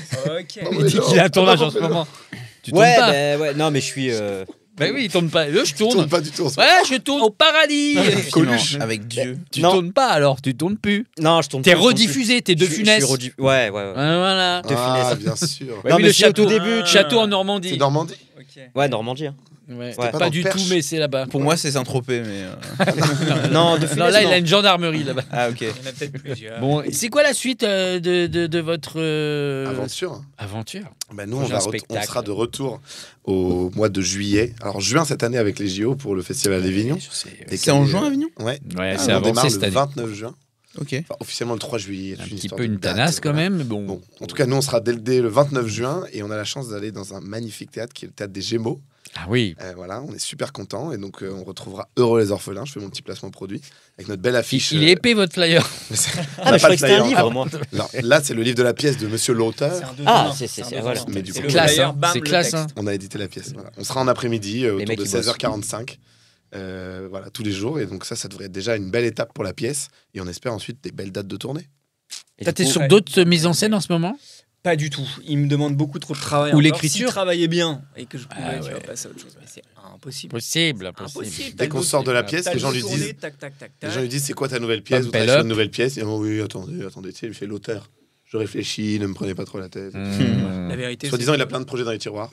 Ok. Non, Il mais dit non, qu'il a un tournage pas en ce compris, moment. Tu tournes Ouais, pas ouais. Non, mais je suis. Bah oui, il tourne pas. Je Je tourne. tourne pas du tout. en ce Ouais, je tourne au paradis. Coluche. Avec Dieu. Tu Non. tournes pas alors, tu tournes plus. Non, je tourne. T'es plus, je tourne rediffusé, t'es plus. de Je suis Funès. Ouais. Voilà. De Ah, Funès. bien sûr. Ouais, Non, oui, mais le c'est au château, tout début, château en Normandie. C'est Normandie? Ok. Ouais, Normandie. Hein. Ouais. Ouais. Pas, dans du Perche. tout, mais c'est là-bas. Pour moi, c'est Saint-Tropez, mais. Non, de Non, Funès. là, il non. a une gendarmerie là-bas. Ah, ok. Il y en a peut-être plusieurs. Bon, c'est quoi la suite de votre Aventure. aventure Bah, nous, Prochain on spectacle. sera de retour au mois de juillet. Alors, juin cette année avec les JO pour le Festival d'Avignon. Je sais. Et C'est en qui est- juin, Avignon? Ouais. Ouais, Ah, c'est on démarre avancé cette le année. 29 juin. Ok. Enfin, officiellement le 3 juillet. Un C'est petit histoire peu de une date, tanasse quand voilà. même, mais bon. Bon, en tout cas, nous, on sera dès le 29 juin et on a la chance d'aller dans un magnifique théâtre qui est le théâtre des Gémeaux Ah oui. Voilà, on est super content et donc on retrouvera Heureux les orphelins. Je fais mon petit placement produit avec notre belle affiche. Il est épais votre flyer. Ah, mais je croyais que c'était un livre, moi. Alors, là, c'est le livre de la pièce de Monsieur l'auteur. C'est un deux Ah, en un. c'est- un c'est- deux en voilà. un. Mais du C'est coup, le classe, flyer, hein. bam, C'est le classe, texte. hein. On a édité la pièce. Voilà. On sera en après-midi autour mecs, de ils bossent. 16h45. Voilà, tous les jours. Et donc ça devrait être déjà une belle étape pour la pièce. Et on espère ensuite des belles dates de tournée. Et T'es du coup, sur ouais. d'autres mises en scène en ce moment? Pas du tout. Il me demande beaucoup trop de travail. Ou encore. l'écriture. S'il travaillait bien et que je pouvais, Ah tu ouais. vas passer à autre chose. Mais c'est impossible. Impossible. Impossible. Dès qu'on sort de la pièce, T'as les le gens lui tourné, disent. tac, tac, tac, Les tac. gens lui disent c'est quoi ta nouvelle pièce? Vous Bump travaillez sur up. une nouvelle pièce? Et oui, attendez, tu sais, il fait l'auteur. Je réfléchis, ne me prenez pas trop la tête. La vérité, Soit disant, il a plein de projets dans les tiroirs.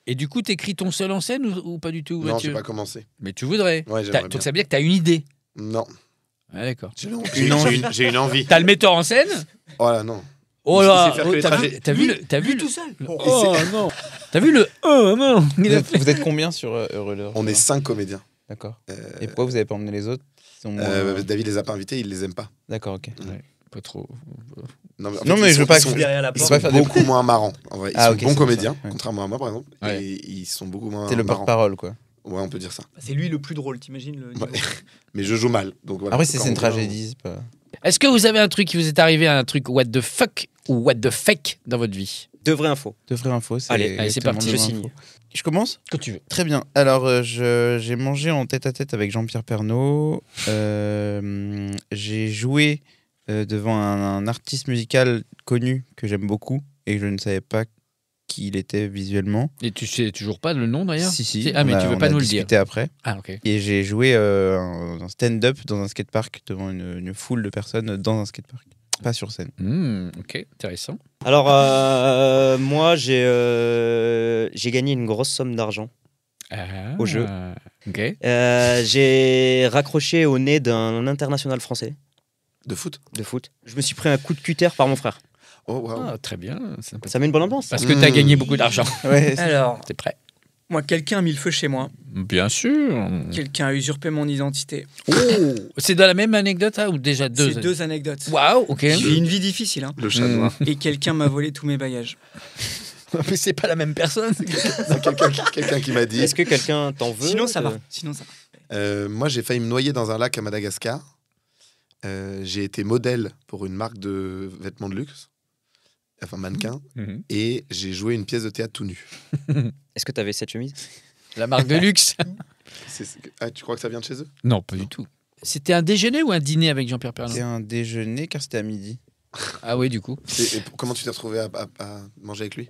Et du coup, t'écris ton seul en scène ou pas du tout, Non, Mathieu? j'ai pas commencé. Mais tu voudrais. Ouais, j'aimerais Donc bien. ça veut dire que t'as une idée. Non, Ah, d'accord. j'ai une envie. T'as le metteur en scène? Voilà, non. Oh Il là, sait faire que les trajets. t'as vu le, t'as vu Lui le, tout seul. oh non, t'as vu le, oh non, il a fait. Vous êtes combien sur Heureux les On orphelins? est 5 comédiens. D'accord. Euh, Et pourquoi vous avez pas emmené les autres? Ils sont moins- David les a pas invités, il les aime pas. D'accord, ok. Pas trop. Non, mais, en Non, fait, mais ils je veux sont- pas ils que- sont- Derrière la Ils porte. pas sont faire des beaucoup moins marrants. En vrai, ils Ah, sont ok, bons c'est pour comédiens, ça, ouais. contrairement à moi par exemple. Ouais. Et ils sont beaucoup moins C'est le marrants. porte-parole, quoi. Ouais, on peut dire ça. C'est lui le plus drôle, t'imagines le niveau. Ouais. Mais je joue mal. Donc voilà. Après, c'est Quand une on vient, tragédie, c'est pas. Est-ce que vous avez un truc qui vous est arrivé, un truc what the fuck ou what the fake dans votre vie? De vraies infos. De vraies infos, c'est. Allez, c'est exactement parti, de je vraies signe. infos. Je commence? Que tu veux. Très bien. Alors, j'ai mangé en tête-à-tête avec Jean-Pierre Pernaut. J'ai joué devant un artiste musical connu que j'aime beaucoup et je ne savais pas qui il était visuellement. Et tu sais toujours pas le nom d'ailleurs? Si. Ah, mais tu veux pas nous le dire. discuté après. Ah, ok. Et j'ai joué un stand-up dans un skatepark devant une foule de personnes dans un skatepark. Pas sur scène. Ok, intéressant. Alors, moi, j'ai gagné une grosse somme d'argent. Ah, Au jeu. Ok. J'ai raccroché au nez d'un international français De foot. de foot. Je me suis pris un coup de cutter par mon frère. Oh, waouh. Ah, très bien. Sympathique. Ça met une bonne ambiance. Parce que t'as gagné beaucoup d'argent. Ouais, Alors, T'es prêt? moi, quelqu'un a mis le feu chez moi. Bien sûr. Quelqu'un a usurpé mon identité. C'est dans la même anecdote ou déjà deux? C'est deux anecdotes. Waouh, ok. J'ai une vie difficile, hein. Le chat noir. Et quelqu'un m'a volé tous mes bagages. Mais c'est pas la même personne. C'est quelqu'un qui m'a dit. Est-ce que quelqu'un t'en veut Sinon, ça va. Sinon, ça va. Moi, j'ai failli me noyer dans un lac à Madagascar. J'ai été modèle pour une marque de vêtements de luxe, enfin mannequin, et j'ai joué une pièce de théâtre tout nu. Est-ce que t'avais cette chemise? La marque de luxe. Ah, tu crois que ça vient de chez eux? Non, pas du tout. C'était un déjeuner ou un dîner avec Jean-Pierre Pernaut? c'est un déjeuner car c'était à midi. Ah oui, du coup. Comment tu t'es retrouvé à manger avec lui?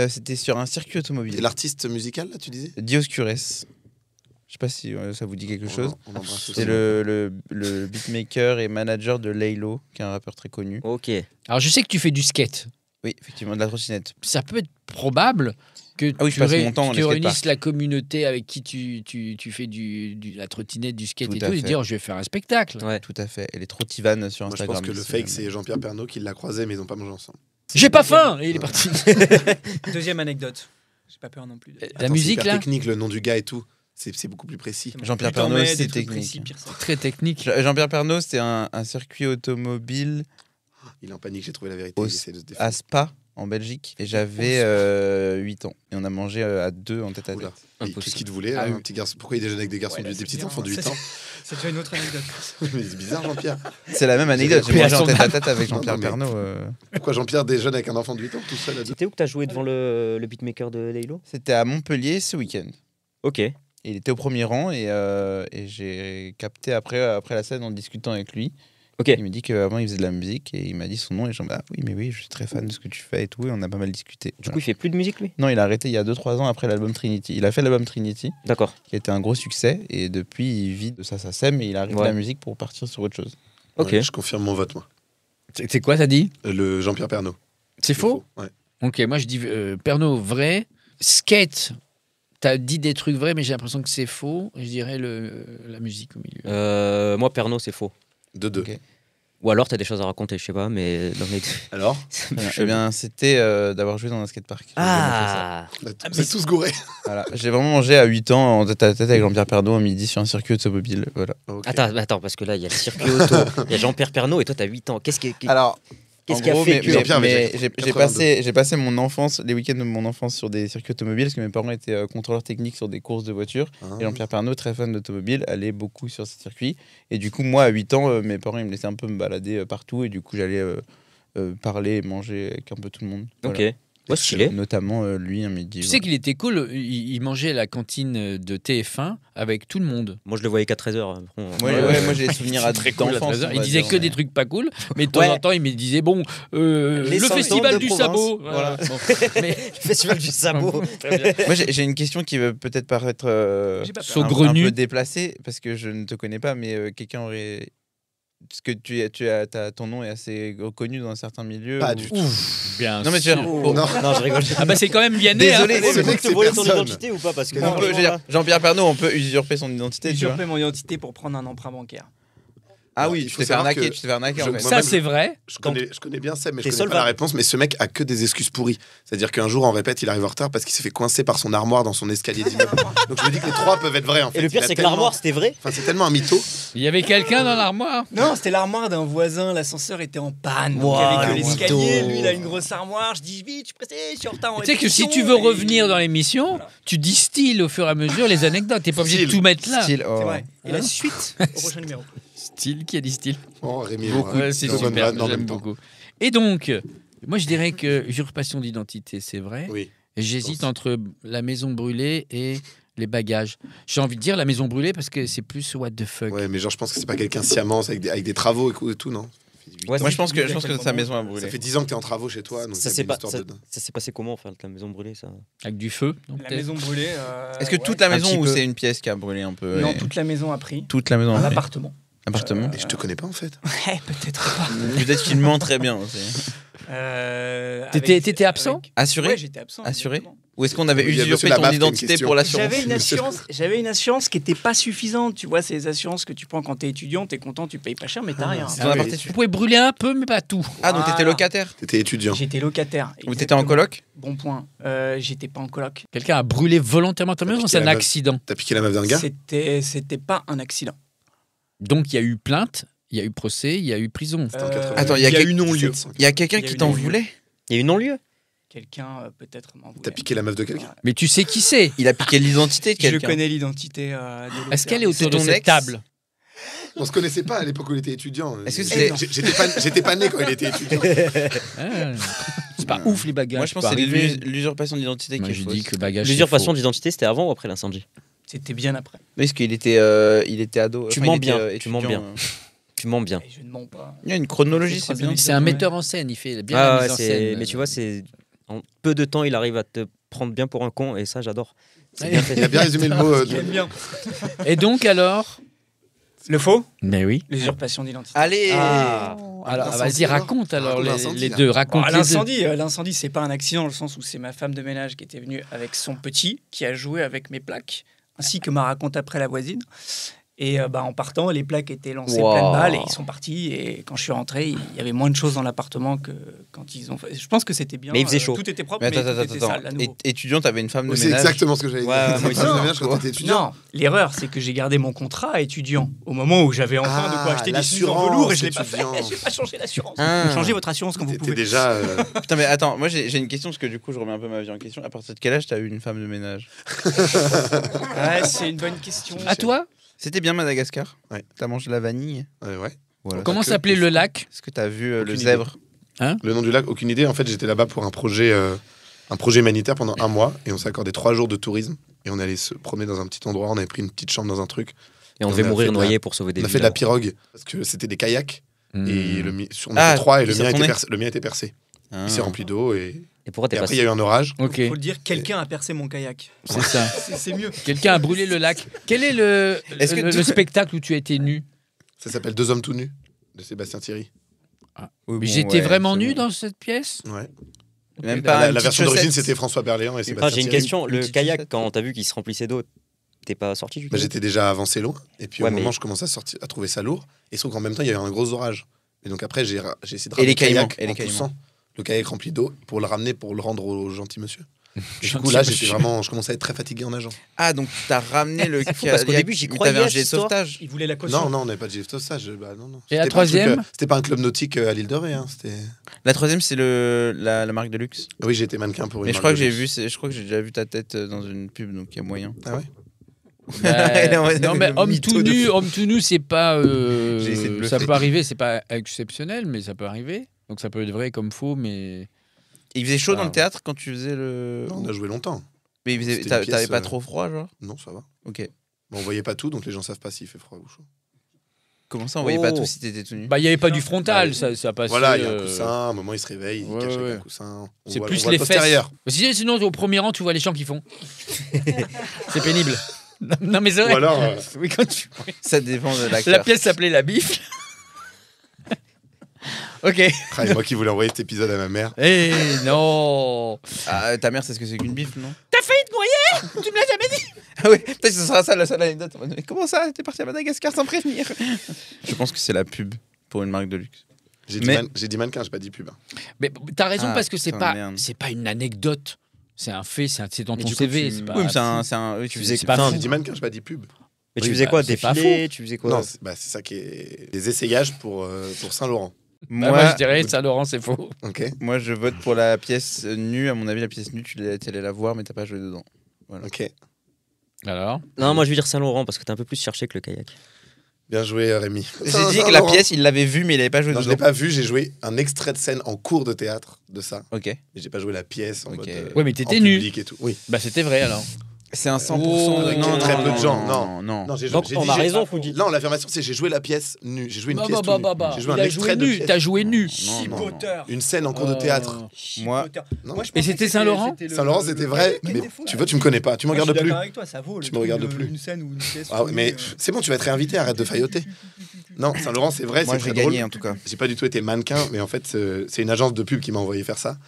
C'était sur un circuit Et automobile. l'artiste musical, là, tu disais? Dioscures. Je sais pas si ça vous dit quelque chose. On embrasse C'est aussi. le beatmaker et manager de Laylo, qui est un rappeur très connu. Ok. Alors, je sais que tu fais du skate. Oui, effectivement, de la trottinette. Ça peut être probable que Ah oui, je tu, passe mon temps dans tu les réunisses skateparks. la communauté avec qui tu fais la trottinette, du skate Tout et à tout, et fait. dire je vais faire un spectacle. Ouais. Tout à fait. Et les trottivanes sur Moi, je Instagram. pense que le si fake, jamais. c'est Jean-Pierre Pernaut qui l'a croisé, mais ils n'ont pas mangé ensemble. J'ai pas faim Et il est parti. Deuxième anecdote. J'ai pas peur non plus. La Attends, musique, c'est hyper là technique, le nom du gars et tout. C'est beaucoup plus précis. Jean-Pierre Plus t'en Pernaut, mets, c'est des trucs technique. précis, pire c'est. Très technique. Jean-Pierre Pernaut, c'était un circuit automobile Il est en panique, j'ai trouvé la vérité. Au- Il essaie de se défendre. à Spa, en Belgique. Et j'avais 8 ans. Et on a mangé à deux en tête à Oula. tête. Et Impossible. Qu'est-ce qu'il te voulait, Ah un oui. petit garçon? Pourquoi il déjeune avec des garçons, Ouais, là, des c'est petits bien, enfants de ça, 8 ans? C'est déjà une autre anecdote. Mais c'est bizarre, Jean-Pierre. C'est la même anecdote. J'ai Paix à mangé en son tête à âme. tête avec Non, Jean-Pierre mais- Pernaut. Pourquoi Jean-Pierre déjeune avec un enfant de 8 ans tout seul là-dedans? C'était où que t'as joué devant le beatmaker de Laylo? C'était à Montpellier ce week-end. Ok. Et il était au premier rang et j'ai capté après la scène en discutant avec lui. Ok. Il me dit qu'avant il faisait de la musique et il m'a dit son nom et j'ai dit ah oui, je suis très fan de ce que tu fais et tout et on a pas mal discuté. Du coup, il fait plus de musique, lui? Non, il a arrêté il y a 2-3 ans après l'album Trinity. Il a fait l'album Trinity D'accord. qui a été un gros succès et depuis il vit de sa SACEM et il arrête Ouais. la musique pour partir sur autre chose. Ok. Ouais, je confirme mon vote, moi. C'est quoi, t'as dit? Le Jean-Pierre Pernaut. C'est faux? Ouais. Ok, moi je dis Pernaut vrai. Skate, t'as dit des trucs vrais, mais j'ai l'impression que c'est faux. Je dirais la musique au milieu. Moi, Pernaut, c'est faux. 2-2. Ok. Ou alors, t'as des choses à raconter, je sais pas, mais dans les deux. Alors Eh bien, c'était d'avoir joué dans un skatepark. J'ai jamais Ah Vous êtes tous gourés. fait ça. Voilà. J'ai vraiment mangé à 8 ans en tête à tête avec Jean-Pierre Pernaut à midi sur un circuit automobile. Voilà. Ok. Attends, parce que là, il y a le circuit auto, il y a Jean-Pierre Pernaut et toi, t'as 8 ans. Qu'est-ce qui. Alors, Qu'est-ce En qui a gros, fait que. Jean-Pierre avait mais déjà j'ai 82. j'ai passé mon enfance, les week-ends de mon enfance sur des circuits automobiles parce que mes parents étaient contrôleurs techniques sur des courses de voitures. Et Jean-Pierre Pernaut, très fan d'automobile, allait beaucoup sur ces circuits. Et du coup, moi, à 8 ans, mes parents ils me laissaient un peu me balader partout. Et du coup, j'allais parler et manger avec un peu tout le monde. Ok. Voilà. Ouais, stylé. Notamment lui, un midi. Tu sais qu'il était cool, il mangeait à la cantine de TF1 avec tout le monde. Moi, je le voyais qu'à 13h. Moi, j'ai des souvenirs Très cool, à d'enfance. 13 heures. on Il va disait dire, que mais- des trucs pas cool, mais de temps Ouais. en temps, il me disait bon, le symptômes festival de du Provence. sabot. Voilà. Bon, mais Le festival du sabot. très bien. Moi, j'ai une question qui va peut-être paraître J'ai pas peur. Saut- un Saugrenu. peu déplacée parce que je ne te connais pas, mais quelqu'un aurait. Est-ce que ton nom est assez reconnu dans un certain milieu Pas ou- du tout. Bien Non, mais tu sûr. veux dire, Oh, non. Non, je rigole. Ah bah c'est quand même Vianney. Désolé, hein. ce Mais mec, te c'est voler ton personne. identité ou pas parce que On peut- je veux dire, Jean-Pierre Pernaut, on peut usurper son identité, tu vois. Usurper mon identité pour prendre un emprunt bancaire. Ah Alors, oui, il tu faut t'es fait savoir arnaquer, que tu t'es fait arnaquer en je- fait. moi, Ça même- c'est vrai. Je connais bien Seb, mais je T'es connais seul, pas la va. réponse. Mais ce mec a que des excuses pourries. C'est-à-dire qu'un jour, en répète, il arrive en retard parce qu'il s'est fait coincer par son armoire dans son escalier d'immeuble. Donc je me dis que les trois peuvent être vrais. En fait. Et le pire, Il a c'est que tellement- l'armoire, c'était vrai. Enfin, c'est tellement un mytho. Il y avait quelqu'un dans l'armoire. Non, c'était l'armoire d'un voisin, l'ascenseur était en panne. Donc Ouah, avec le l'escalier, mytho. lui il a une grosse armoire, je dis vite, je suis pressé, je suis en retard en Tu sais que si répétition, tu veux et- revenir dans l'émission, tu distilles au fur et à mesure les anecdotes. T'es pas obligé de Style. tout mettre là. Style, oh. C'est vrai. Et la Hein suite au prochain numéro. Style, qui a dit style Oh, Rémi, Ouais, c'est de bonnes super, vannes en j'aime même temps. beaucoup. Et donc, moi je dirais que usurpation d'identité, c'est vrai. Oui. J'hésite pense. entre la maison brûlée et les bagages. J'ai envie de dire la maison brûlée parce que c'est plus what the fuck. Ouais, mais genre, je pense que c'est pas quelqu'un sciemment, c'est avec des travaux et tout, non? Ouais, Moi, je pense que À quel sa moment maison a Ça brûlé. fait 10 ans que t'es en travaux chez toi, donc ça t'as s'est une pas- histoire ça- de- ça s'est passé comment, enfin, la maison brûlée ça Avec du feu. donc, La peut-être. maison brûlée. Est-ce que ouais. toute la Un maison petit ou peu. c'est une pièce qui a brûlé un peu Non, et- toute la maison a pris. toute la maison a Un brûlé. appartement. Appartement. Et je te connais pas en fait. Ouais, peut-être pas. Peut-être qu'il ment très bien aussi. T'étais absent Assuré Ouais, j'étais absent. Assuré évidemment. Ou est-ce qu'on avait Il y a usurpé monsieur ton Labaffe qui a une identité question. pour l'assurance J'avais une assurance qui était pas suffisante. Tu vois, c'est les assurances que tu prends quand t'es étudiant, t'es content, tu payes pas cher, mais t'as rien. C'est Ah ton oui. appart Vous pouvez brûler un peu, mais pas tout. Ah, donc t'étais Voilà. locataire T'étais étudiant. J'étais locataire. Ou t'étais en exactement. coloc Bon point. J'étais pas en coloc. Quelqu'un a brûlé volontairement ta maison, piqué c'est un la meuf. accident. T'as piqué la meuf d'un gars? C'était pas un accident. Donc il y a eu plainte, il y a eu procès, il y a eu prison. C'était en 80. Attends, il y a eu non-lieu. Il y a quelqu'un Il y a qui eu t'en des- voulait Il y a eu non-lieu. Quelqu'un peut-être m'en voulait. T'as piqué la meuf de quelqu'un? Voilà. Mais tu sais qui c'est. Il a piqué l'identité de Je quelqu'un. connais l'identité de l'auteur. Est-ce qu'elle est autour C'est de ton cette ex table? On se connaissait pas à l'époque où il était étudiant. Est-ce que J'ai- c'était- J'étais pas né quand il était étudiant. Ah, c'est pas ouf les bagages. Moi, je pense pas que c'est arriver. l'usurpation d'identité Moi qui est je fausse. dis que le bagage. c'est L'usurpation faux. d'identité, c'était avant ou après l'incendie? C'était bien après. Oui, parce qu'il était ado. Tu enfin, mens il était, bien, tu mens étudiant, bien. Tu mens bien. Et je ne mens pas. Il y a une chronologie, c'est bien. C'est un metteur en scène, il fait bien Ah la ouais, mise en scène. mais tu vois, c'est en peu de temps, il arrive à te prendre bien pour un con et ça, j'adore. C'est Ouais. bien fait. Il a bien résumé le mot. J'aime bien. Et donc alors? Le faux Mais oui. L'usurpation d'identité. Allez Alors L'incendie, vas-y, raconte alors Raconte les, l'incendie, les là. deux. Raconte les deux. L'incendie, c'est pas un accident dans le sens où c'est ma femme de ménage qui était venue avec son petit, qui a joué avec mes plaques, ainsi que m'a raconté après la voisine. Et en partant, les plaques étaient lancées Wow. pleine balle et ils sont partis. Et quand je suis rentré, il y avait moins de choses dans l'appartement que quand ils ont fait. Je pense que c'était bien. Mais il faisait chaud. Tout était propre, Mais mais, attends, tout était sale à nouveau. Étudiant, t'avais une femme de C'est ménage. exactement ce que j'allais dire. Ouais, moi aussi. Femme de ménage quand t'étais étudiant. Non, l'erreur, c'est que j'ai gardé mon contrat étudiant au moment où j'avais enfin de quoi acheter des chemises en l'assurance velours et je l'ai pas fait. étudiant. J'ai pas changé l'assurance. Ah. Changez votre assurance quand vous T'étais pouvez. déjà. Putain, mais attends, moi j'ai une question parce que du coup, je remets un peu ma vie en question. À partir de quel âge t'as eu une femme de ménage Ouais, c'est une bonne question. À toi? C'était bien Madagascar Ouais. T'as mangé la vanille Ouais. Voilà. Comment que- s'appelait le lac? Est-ce que t'as vu le Aucune zèbre Le nom du lac, aucune idée. En fait, j'étais là-bas pour un projet humanitaire pendant un mois et on s'est accordé 3 jours de tourisme et on allait se promener dans un petit endroit. On avait pris une petite chambre dans un truc. Et on On devait a fait mourir de la- noyé pour sauver des On a vies. fait de la là-haut. pirogue parce que c'était des kayaks et Hmm. on Ah, était 3 et puis ça tournait. le mien était percé. Ah. Il s'est rempli d'eau et Et pourquoi t'es après il y passé a eu un orage. Ok, Faut le dire, quelqu'un a percé mon kayak. c'est ça. C'est mieux. Quelqu'un a brûlé le lac. Quel est le, Est-ce que le, tu- le spectacle où tu as été nu? Ça s'appelle Deux hommes tout nus de Sébastien Thierry. Oui, Mais bon, j'étais ouais, vraiment c'est nu bon. dans cette pièce? Ouais. Même pas La une petite version d'origine chaussette. c'était François Berléand et Ah, Sébastien j'ai une Thierry. question. Le petite kayak, chaussette. quand t'as vu qu'il se remplissait d'eau, t'es pas sorti du tout? Bah, j'étais déjà avancé loin et puis Ouais, au moment mais- je commençais à trouver ça lourd et sauf qu'en même temps il y a eu un gros orage. Et donc après j'ai essayé de Et ramener les le kayak caïmans, et les en poussant le kayak rempli d'eau pour le ramener pour le rendre au gentil monsieur. Du coup, là, je commençais à être très fatigué en nageant. Ah, donc t'as ramené le fou, parce qu'au début, j'y croyais T'avais un à gilet de cette histoire. sauvetage. Il voulait la caution. Non, on n'avait pas de gilet de sauvetage. Bah, non. Et la C'était pas un truc, troisième c'était pas un club nautique à l'île de Ré. Hein. La troisième, c'est la marque de luxe. Oui, j'ai été mannequin pour une Mais je marque crois que de j'ai luxe. vu, je crois que j'ai déjà vu ta tête dans une pub, donc il y a moyen. Ah ouais. Non, mais Le homme mytho tout de nu, fou. homme tout nu, c'est pas. J'ai essayé de bluffer. Ça peut arriver, c'est pas exceptionnel, mais ça peut arriver. Donc ça peut être vrai comme faux, mais. Il faisait chaud dans Ah. le théâtre quand tu faisais le. On a joué longtemps. Mais C'était une t'avais pièce, pas trop froid, genre? Non, ça va. Ok. Bon, on voyait pas tout, donc les gens savent pas s'il fait froid ou chaud. Comment ça, on voyait pas Oh. tout si t'étais tout nu? Bah, il n'y avait pas du frontal, Ah, ça passait. Voilà, il y a un coussin, à un moment il se réveille, il ouais, cache ouais. avec un coussin. On C'est voit- plus on voit les le fesses. postérieur. Sinon, au premier rang, tu vois les gens qui font. C'est pénible. Non, mais c'est vrai. Ou alors, Oui, quand tu... Ça dépend de La l'acteur. pièce s'appelait La Bifle. Ok. ah, et moi qui voulais envoyer cet épisode à ma mère. Eh non. Ah, ta mère, c'est ce que c'est qu'une bifle, non? T'as failli te noyer? Tu me l'as jamais dit? Ah oui, peut-être que ce sera ça la seule anecdote. Mais comment ça? T'es parti à Madagascar sans prévenir? Je pense que c'est la pub pour une marque de luxe. J'ai Mais- dit mannequin, j'ai pas dit pub. Mais t'as raison Ah, parce que c'est putain, pas, merde. c'est pas une anecdote. C'est un fait, c'est dans Mais ton du coup, CV. tu- C'est pas... Oui, mais c'est un. Oui, Tu faisais c'est pas enfin, fou. J'ai dit mannequin, j'ai pas dit pub. Mais tu Oui, faisais bah, quoi? c'est pas Défiler? Tu faisais quoi? Non, c'est ça qui est. Des essayages pour Saint-Laurent. Moi, je dirais Saint-Laurent, c'est faux. Ok. Moi, je vote pour la pièce nue. À mon avis, la pièce nue, tu es allé la voir, mais t'as pas joué dedans. Ok. Alors Non, moi je vais dire Saint-Laurent parce que t'es un peu plus cherché que le kayak. Bien joué, Rémi. J'ai dit que la pièce, il l'avait vue, mais il avait pas joué Non, je dedans. l'ai pas vu, j'ai joué un extrait de scène en cours de théâtre de ça. Ok. Mais j'ai pas joué la pièce en Ok. mode. Ouais, mais en t'étais nu. public et tout. Oui. Bah, c'était vrai alors. C'est un 100%. Oh, de... non, très non, peu de gens. Non. j'ai Donc j'ai on dit, a j'ai- raison, Foudy. Non, l'affirmation, c'est j'ai joué la pièce nue. J'ai joué une Bah, pièce bah, tout bah, nu. bah, bah. J'ai joué Il un a extrait joué de nu. pièce. T'as joué nu. Chipoteur. Une scène en cours de théâtre. Moi- Chipoteur. Non. Moi, je Et pensais c'était que Saint-Laurent Saint-Laurent, c'était vrai. Mais tu vois, tu me connais pas. Tu me regardes plus. D'accord avec toi, ça vaut. Tu me regardes plus. Une scène ou une pièce. Ah, mais c'est bon, tu vas être réinvité, arrête de failloter. Non, Saint-Laurent, c'est vrai, Moi, c'est j'ai très gagné drôle. en tout cas. J'ai pas du tout été mannequin, mais en fait, c'est une agence de pub qui m'a envoyé faire ça.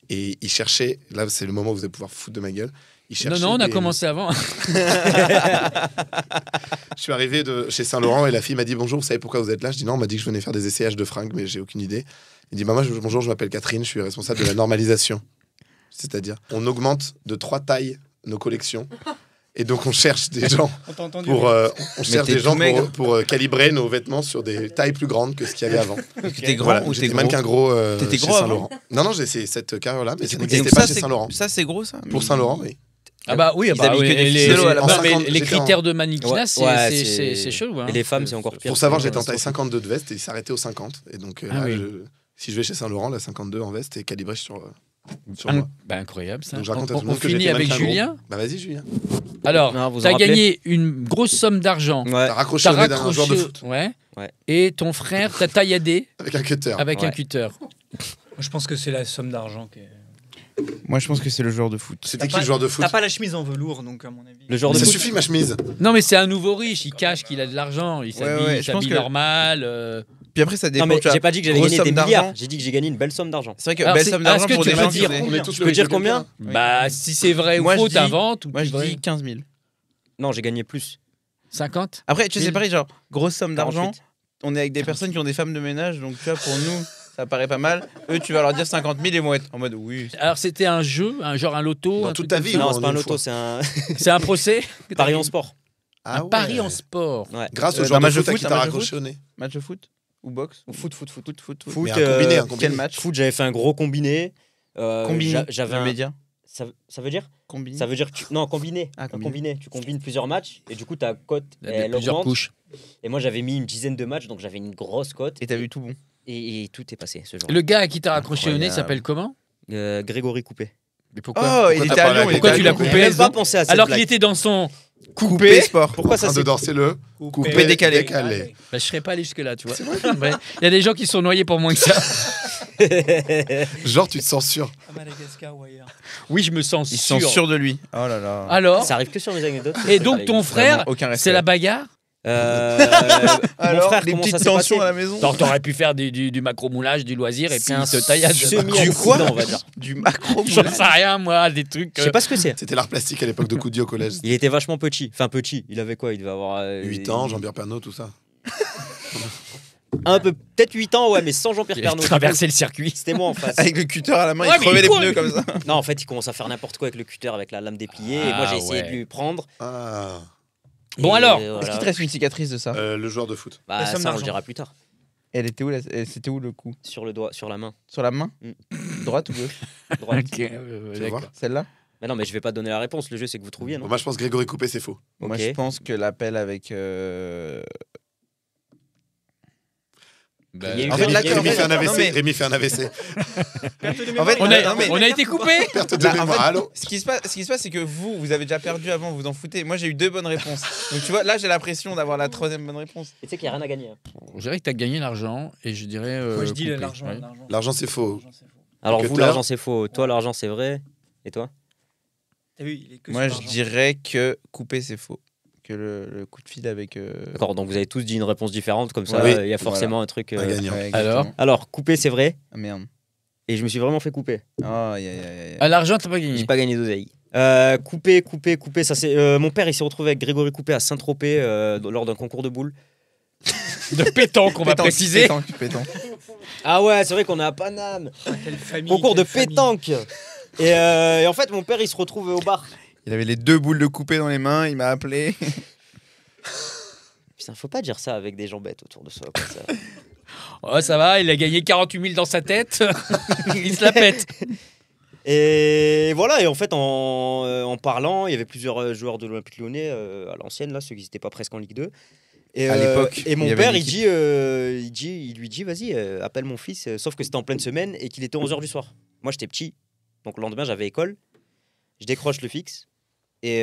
Et ils cherchaient, là, c'est le moment où vous allez pouvoir foutre de ma gueule. Ils Non, cherchaient non, on a des- commencé avant. Je suis arrivé chez Saint-Laurent et la fille m'a dit bonjour, vous savez pourquoi vous êtes là? Je dis non, on m'a dit que je venais faire des essayages de fringues, mais j'ai aucune idée. Il dit bah, moi, bonjour, je m'appelle Catherine, je suis responsable de la normalisation. C'est-à-dire, on augmente de 3 tailles nos collections. Et donc, on cherche des gens On t'a entendu. on cherche t'es des gens tout maigre. pour calibrer nos vêtements sur des tailles plus grandes que ce qu'il y avait avant. T'es grand Voilà, ou j'étais t'es mannequin gros T'étais chez gros avant Saint-Laurent. Non, j'ai cette carrière-là, mais Et c'était donc pas ça, chez c'est Saint-Laurent. ça, c'est gros ça. Pour Saint-Laurent, oui. Ah bah oui, Ils bah, habillent oui, que des les, ficellos à la non, base. mais 50, les j'étais critères de mannequinat, c'est chelou. Hein. Et les femmes, c'est encore pire. Pour savoir, j'étais en taille 52 de veste et il s'arrêtait au 50. Et donc, Ah là, oui. si je vais chez Saint-Laurent, la 52 en veste est calibrée sur Ah, moi. bah, incroyable ça. Donc, je raconte à On, tout le monde on que finit j'étais avec mannequin gros. Julien. Bah, vas-y, Julien. Alors, Non, vous en t'as rappelez gagné une grosse somme d'argent. Ouais. T'as raccroché T'as au nez d'un joueur de raccroché, foot ouais. Ouais. Et ton frère t'a tailladé avec un cutter. avec un Ouais. cutter. Je pense que c'est la somme d'argent qui est. Moi, je pense que c'est le joueur de foot. C'était qui le joueur de foot? T'as pas la chemise en velours, donc à mon avis. Le genre de Ça foot. suffit, ma chemise. Non, mais c'est un nouveau riche. Il cache qu'il a de l'argent. Il s'habille, ouais, il je pense s'habille que- normal. Puis après, ça dépend. Non, mais tu vois. j'ai pas dit que j'avais grosse gagné des somme milliards. d'argent. J'ai dit que j'ai gagné une belle somme d'argent. C'est vrai que Alors, belle c'est- somme est-ce d'argent que pour tu des peux gens dire qui ont des- On est tous Je peux dire combien? Bah, si c'est vrai ou Moi, je faux, dis- t'inventes. ou Moi, je tu dis 15 000. Non, j'ai gagné plus. 50. Après, tu sais, c'est pareil, genre, grosse somme d'argent. 48. On est avec des personnes qui ont des femmes de ménage, donc tu vois, pour nous, ça paraît pas mal. Eux, tu vas leur dire 50 000 et vont être en mode oui. Alors, c'était un jeu, genre un loto. Dans un toute truc ta comme vie, ça. ou Non, en c'est pas un une loto, fois c'est un C'est un procès. pari en sport. Ah Un ouais. pari en sport. Ouais. Grâce au D'un joueur de match de foot à foot, qui un t'a match de raccroché au nez. Match de foot ou boxe Foot. Foot. Mais un combiné, un combiné. Quel match Foot, j'avais fait un gros combiné. Combiné. J'avais Le un. média. Ça veut dire? Combiné. Ça veut dire que non, combiné. Ah, Un combiné. combiné. Tu combines plusieurs matchs et du coup ta cote Il y avait elle plusieurs augmente. couches. Et moi j'avais mis une dizaine de matchs donc j'avais une grosse cote Et t'as vu tout bon. et tout est passé ce jour. Le gars à qui t'as raccroché au nez Incroyable. s'appelle comment? Grégory Coupé. Mais pourquoi? Oh, il t'as était pas à la- Lyon. il Pourquoi était tu à l'as Lyon. coupé? J'ai même pas pensé à cette Alors qu'il blague. était dans son. Coupé sport. Pourquoi En ça train de c'est danser le Coupé décalé. Bah, je serais pas allé jusque-là, tu vois. Ouais. Il y a des gens qui sont noyés pour moins que ça. Genre, tu te censures. À Madagascar ou ailleurs. Oui, je me sens Ils sûr. sont sûrs de lui. Oh là là. Alors, Ça arrive que sur mes anecdotes. et donc ton frère, Vraiment aucun respect. c'est la bagarre. Mon Alors, frère, les comment petites ça s'est tensions passé à la maison. Donc, t'aurais pu faire du macro-moulage, du loisir, et puis C'est il un te taillade. semi-accident, on va dire. Du macro. J'en sais rien, moi, des trucs. Je sais pas ce que c'est. C'était l'art plastique à l'époque de Coudi au collège. Il était vachement petit. Enfin petit. Il avait quoi? Il devait avoir 8 ans, Jean-Pierre Pernaut, tout ça. Un peu, peut-être 8 ans, ouais, mais sans Jean-Pierre Il a Pernaut. traversé le circuit. C'était moi en face. Avec le cutter à la main, Ouais, il mais crevait il les court, pneus lui. comme ça. Non, en fait, il commence à faire n'importe quoi avec le cutter, avec la lame dépliée. Et moi, Ah, j'ai essayé ouais. de lui prendre. Ah, Bon, Et alors, voilà. Est-ce qu'il te reste une cicatrice de ça le joueur de foot. Bah, La somme ça, on le d'argent. dira plus tard. Elle était où c'était où le coup? Sur le doigt, sur la main. Sur la main? Mm. Droite ou gauche? Droite. Ok, Tu veux d'accord. voir Celle-là? Mais non, mais je vais pas donner la réponse. Le jeu, c'est que vous trouviez, non Bon, moi, je pense que Grégory Coupé, c'est faux. Moi, Ok. je pense que l'appel avec. Bah, Il y a eu En fait, Rémi- là, Rémi fait un non, AVC. mais- Rémi fait un AVC. En fait, on non, mais- a été coupé. Perte de Là, en mémoire. fait, Allô ce qui se passe, c'est que vous avez déjà perdu avant, vous vous en foutez. Moi, j'ai eu 2 bonnes réponses. Donc, tu vois, là, j'ai l'impression d'avoir la 3e bonne réponse. Et tu sais qu'il n'y a rien à gagner. hein. Je dirais que tu as gagné l'argent et je dirais. Moi, je dis coupé. l'argent. Ouais. L'argent, c'est faux. L'argent, c'est faux. Alors, Cutter. vous, l'argent, c'est faux. Toi, l'argent, c'est vrai. Et toi T'as vu, il est que Moi, sur je l'argent. dirais que couper, c'est faux. Que le coup de fil avec. D'accord, donc vous avez tous dit une réponse différente. Comme ça, Oui. il y a forcément un truc. Un gagnant. Ouais, Alors exactement. Alors, couper, c'est vrai. Ah merde. Et je me suis vraiment fait couper. Oh, aïe, aïe, aïe, aïe. À l'argent, t'as pas gagné. J'ai pas gagné d'oseille. Couper. Ça, c'est, mon père, il s'est retrouvé avec Grégory Coupé à Saint-Tropez lors d'un concours de boules. De pétanque, on va Pétanque, préciser. pétanque. Ah ouais, c'est vrai qu'on est à Paname. Ah, quelle famille, Concours de quelle famille. pétanque. Et en fait, mon père, il se retrouve au bar. Il avait les 2 boules de coupé dans les mains, il m'a appelé. Putain, faut pas dire ça avec des gens bêtes autour de soi. Comme ça. Oh, ça va, il a gagné 48 000 dans sa tête. Il se la pète. Et voilà, et en fait, en parlant, il y avait plusieurs joueurs de l'Olympique Lyonnais à l'ancienne, là, ceux qui n'étaient pas presque en Ligue 2. Et, À l'époque, et mon il y avait père, une il lui dit, vas-y, appelle mon fils. Sauf que c'était en pleine semaine et qu'il était 11h du soir. Moi, j'étais petit, donc le lendemain, j'avais école. Je décroche le fixe. Et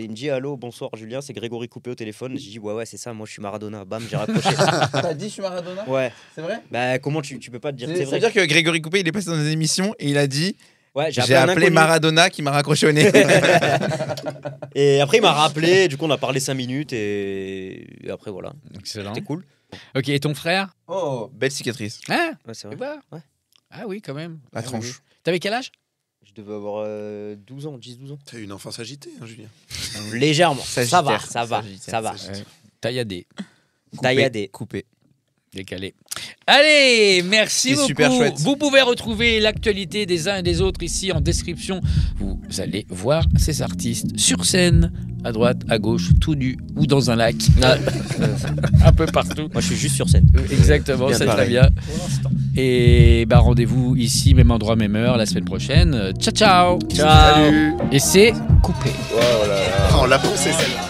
il me dit, allô, bonsoir Julien, c'est Grégory Coupé au téléphone. J'ai dit, ouais, c'est ça, moi je suis Maradona. Bam, j'ai raccroché. T'as dit je suis Maradona? Ouais, C'est vrai? bah comment tu peux pas te dire que c'est Ça veut vrai? dire que Grégory Coupé, il est passé dans des émissions et il a dit Ouais, j'ai un appelé inconnu. Maradona qui m'a raccroché au nez. Et après, il m'a rappelé, du coup, on a parlé 5 minutes et après, voilà. Excellent. C'était cool. Ok, et ton frère? Oh, belle cicatrice. Hein? Ouais, c'est Tu vrai. vois Ouais. Ah oui, quand même. La Ah, tranche. oui. T'avais quel âge? Je devais avoir 12 ans, 10-12 ans. T'as eu une enfance agitée, hein, Julien. Légèrement. Ça va, Sagittaire, ça va, Sagittaire, ça va. Sagittaire. Tailladé, Tailladé. Coupé. décalé. Allez, merci C'est beaucoup. super chouette. Vous pouvez retrouver l'actualité des uns et des autres ici en description. Vous allez voir ces artistes sur scène, à droite, à gauche, tout nu ou dans un lac. Un peu partout. Moi, je suis juste sur scène. Exactement, Bien c'est très pareil. bien. Pour l'instant. Et bah rendez-vous ici, même endroit, même heure, la semaine prochaine. Ciao, ciao. Ciao. Salut. Et c'est coupé. Oh là là. Ah, on l'a pensé celle-là.